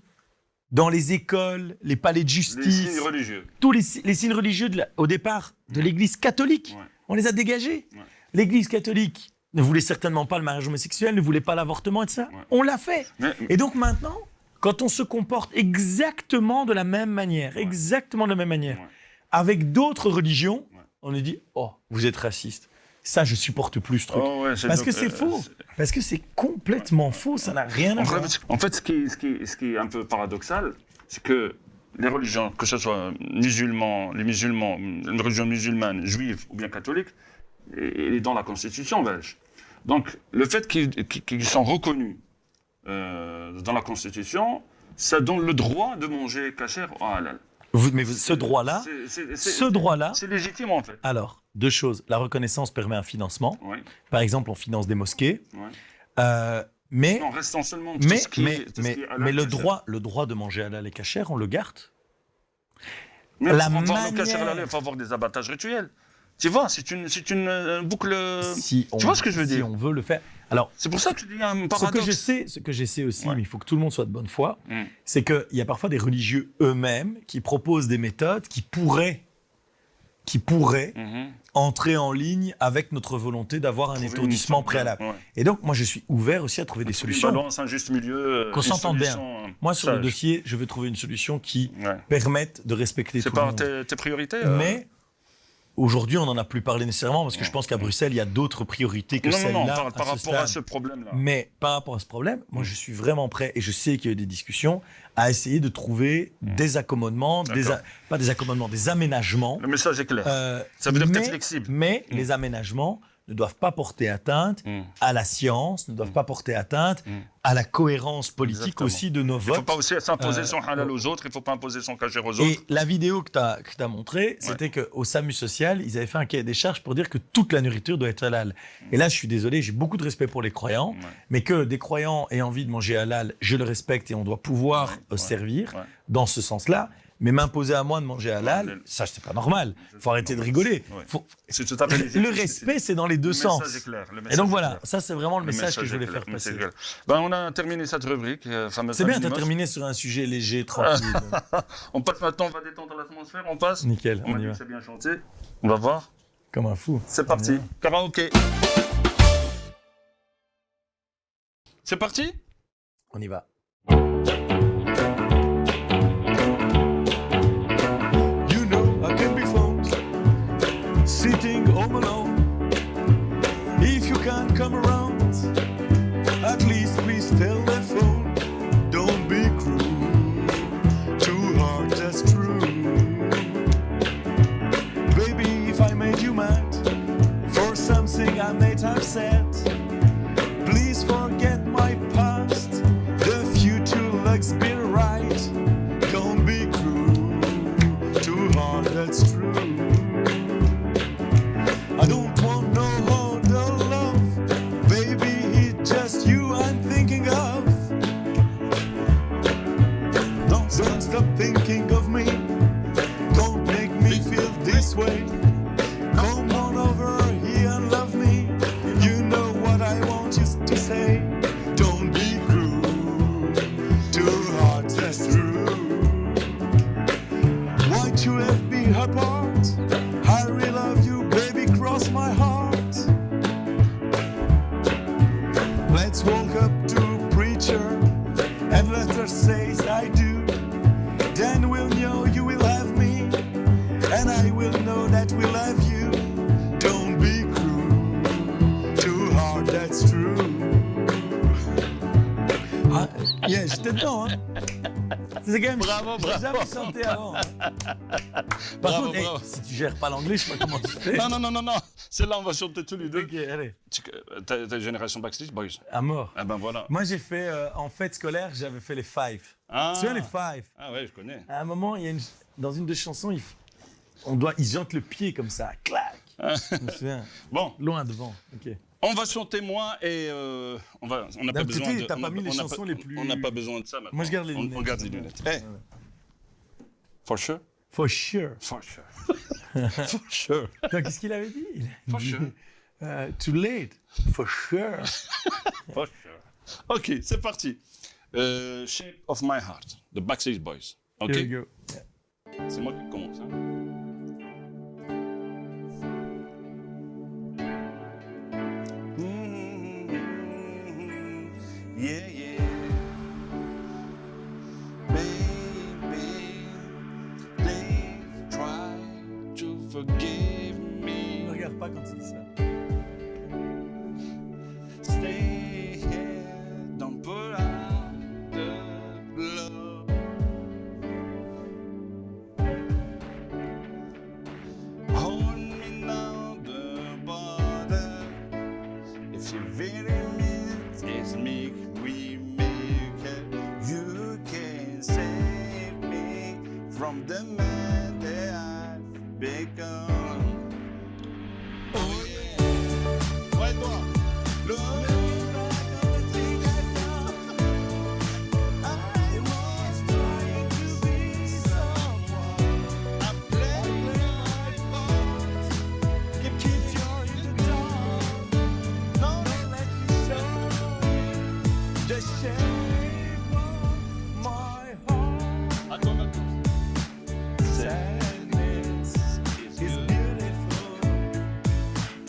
dans les écoles, les palais de Les justice, signes religieux. tous les signes religieux au départ de l'Église catholique. Ouais. On les a dégagés. Ouais. L'Église catholique ne voulait certainement pas le mariage homosexuel, ne voulait pas l'avortement et tout ça. Ouais. On l'a fait. Mais- Et donc maintenant, quand on se comporte exactement de la même manière, Ouais. avec d'autres religions, Ouais. on nous dit « Oh, vous êtes raciste ». Ça, je supporte plus ce truc. Oh, ouais, Parce que c'est faux. Parce que c'est complètement faux. Ça n'a rien à voir. En fait, ce qui est un peu paradoxal, c'est que les religions, que ce soit les musulmans, une religion musulmane, juive ou bien catholique, elle est dans la constitution belge. Donc, le fait qu'ils sont reconnus dans la constitution, ça donne le droit de manger kasher ou halal. Ce droit-là, C'est légitime en fait. alors, deux choses. La reconnaissance permet un financement. Oui, Par exemple, on finance des mosquées. oui. Mais Non, restant seulement mais, tout ce qui mais, est, tout ce mais, qui est halal, mais le kasher. droit de manger halal et kasher, on le garde. Mais la pour avoir le manière- kasher halal, il faut avoir des abattages rituels. Tu vois, c'est une boucle. Si on, tu vois ce que je veux si dire on veut le faire. Alors, C'est pour ça que tu dis un ce paradoxe. que je sais aussi, Ouais. mais il faut que tout le monde soit de bonne foi, Mm. c'est qu'il y a parfois des religieux eux-mêmes qui proposent des méthodes qui pourraient Mhm. entrer en ligne avec notre volonté d'avoir un Trouver étourdissement une- préalable. ouais. Et donc, moi, je suis ouvert aussi à trouver des Une solutions. balance, un juste milieu. Qu'on une s'entende bien. solution, Moi, sur le sage. dossier, je veux trouver une solution qui Ouais. permette de respecter C'est tout le pas monde. tes priorités Mais aujourd'hui, on n'en a plus parlé nécessairement parce que Ouais. je pense qu'à Bruxelles, il y a d'autres priorités que Non, non, celle-là. non, par rapport à stade. ce problème-là. Mais par rapport à ce problème, moi, je suis vraiment prêt, et je sais qu'il y a eu des discussions, à essayer de trouver des accommodements, D'accord. pas des accommodements, des aménagements. Le message est clair. Ça veut dire que t'es flexible. Mais les aménagements ne doivent pas porter atteinte Mm. à la science, ne doivent pas porter atteinte à la cohérence politique Exactement. aussi de nos Il ne faut votes. pas aussi s'imposer Euh, son halal aux autres, il ne faut pas imposer son kasher aux Et autres. la vidéo que tu as montrée, c'était qu'au SAMU social, ils avaient fait un cahier des charges pour dire que toute la nourriture doit être halal. Et là, je suis désolé, j'ai beaucoup de respect pour les croyants, Ouais. mais que des croyants aient envie de manger halal, je le respecte et on doit pouvoir servir ouais. dans ce sens-là. Mais m'imposer à moi de manger halal, Ouais, ça, c'est pas normal. Faut arrêter de rigoler. Ouais. Faut- C'est tout à fait légitime. Le respect, c'est dans les deux Le sens. message est clair, le Et message donc est voilà, clair. ça, c'est vraiment le message que je voulais est faire clair, le passer. message est clair. Ben, on a terminé cette rubrique. Fameuse C'est bien, Family t'as Moss. terminé sur un sujet léger, tranquille. On passe maintenant, on va détendre l'atmosphère, on passe. Nickel, On on m'a y dit va. que c'est bien chanté. On va voir. Comme un fou. C'est parti. Karaoké. C'est parti. On y va. You know I can be found sitting home alone. If you can't come around, at least please tell the phone. Don't be cruel, too hard, that's true. Baby, if I made you mad for something I may have said, please forget my past. The future looks bright. Don't be cruel, too hard, that's true. I don't want no other love, baby, it's just you I'm thinking of. Don't stop thinking of me, don't make me feel this way. Come on over here and love me, you know what I want you to say. Don't be cruel, too hard, that's true. Why'd you have me apart? I really love you, baby, cross my heart. Let's walk up to a preacher and let her say I do. Then we'll know you will have me, and I will know that we'll have you. Don't be cruel, too hard, that's true. Ah, yeah, j'étais dedans, hein. C'est quand même. Bravo, J'ai bravo. jamais chanté avant. Hein. Par Bravo, contre, hey, bravo. si tu gères pas l'anglais, je sais pas comment tu fais. Non. Celle-là, on va chanter tous les deux. Ok, allez. T'as génération Backstreet Boys. À mort. Ah ben voilà. Moi, j'ai fait, en fête scolaire, j'avais fait les Five. Ah. Tu vois les Five? Ah ouais, je connais. À un moment, il y a dans une des chansons, ils jantent le pied comme ça, clac. Je me souviens. Bon, Loin devant. Ok. on va chanter moi et on n'a pas D'un besoin côté, de. t'as pas mis les on n'a chansons les plus- On n'a pas besoin de ça maintenant. Moi, je garde les lunettes. On garde les lunettes. Hey. For sure. For sure. For sure. For sure. Donc, qu'est-ce qu'il avait dit? Il a For dit, sure. Too late. For sure. For sure. Ok, c'est parti. Shape of My Heart, The Backstreet Boys. Ok. Here we go. C'est moi qui commence. Hein. Yeah, yeah. Baby, please try to forgive Ne me. regarde pas quand il dit ça. Stay here, don't put out the blood. Hold me now, the border. If you really mean it's me, we make it. You can save me from the man that I've become. Oh yeah, ouais toi. Look back on the thing I've done. I was trying to be someone. I played my part. Keep your in the dark. No, let me show the shape of my heart. Attends. Sadness is beautiful.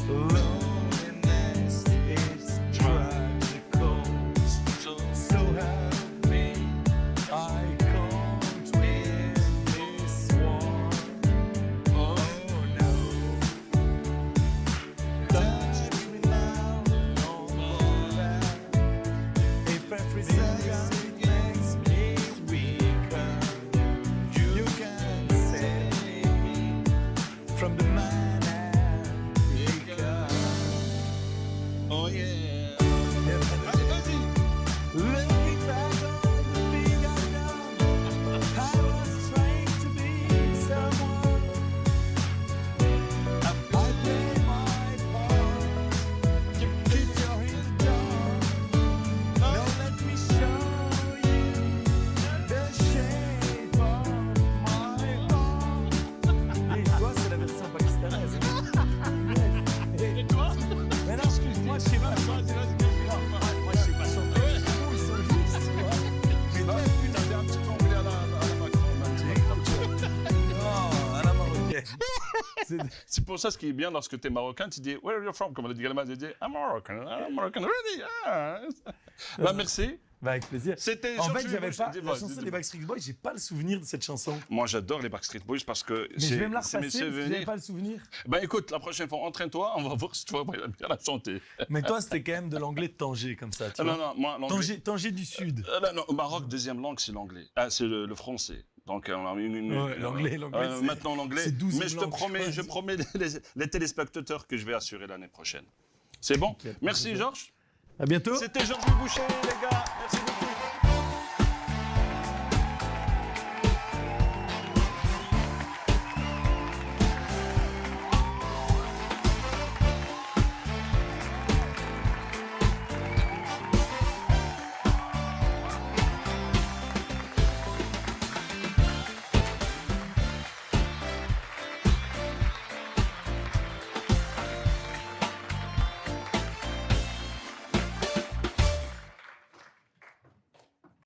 Loneliness is tragical. So help me, I can't win this war. Oh no. Touch me now, no more. If everything makes me weaker, you can save me from the man I've become. Oh yeah. Allez, vas-y. Looking back on the thing I've done, I was trying to be someone. I played my part. Keep your head down. Now let me show you the shape of my heart. Et toi, c'est la version pakistanaise. Et toi? Mais non, excuse-moi, je sais pas. Moi, je sais pas chanter. Ils sont justes, tu vois. Mais toi, putain, t'es un petit peu anglais à la Macron. Non, à la marocaine. C'est- C'est pour ça ce qui est bien lorsque t'es marocain, tu dis Where are you from? Comme on a dit Galma, tu dis I'm Moroccan, really? Ah. Bah merci. Bah, avec plaisir. C'était En Georges fait, j'avais Bush. pas Dis-moi, la chanson dis-moi. des Backstreet Boys, j'ai pas le souvenir de cette chanson. Moi, j'adore les Backstreet Boys parce que Mais je vais me la c'est mes repasser, parce que j'avais souvenirs. pas le souvenir. Ben écoute, la prochaine fois, entraîne-toi, on va voir si tu vas bien la chanter. Mais toi, c'était quand même de l'anglais de Tanger, comme ça, tu Ah, vois. non, non, moi, l'anglais. Tanger du Sud. Non, au Maroc, deuxième langue, c'est l'anglais. Ah, c'est le français. Donc, on a Ouais, l'anglais, c'est- maintenant, l'anglais. c'est 12 Mais je te langues, promets, je promets les téléspectateurs que je vais assurer l'année prochaine. C'est bon? Ok, Merci, Georges. À bientôt. C'était Georges Boucher, les gars. Merci beaucoup.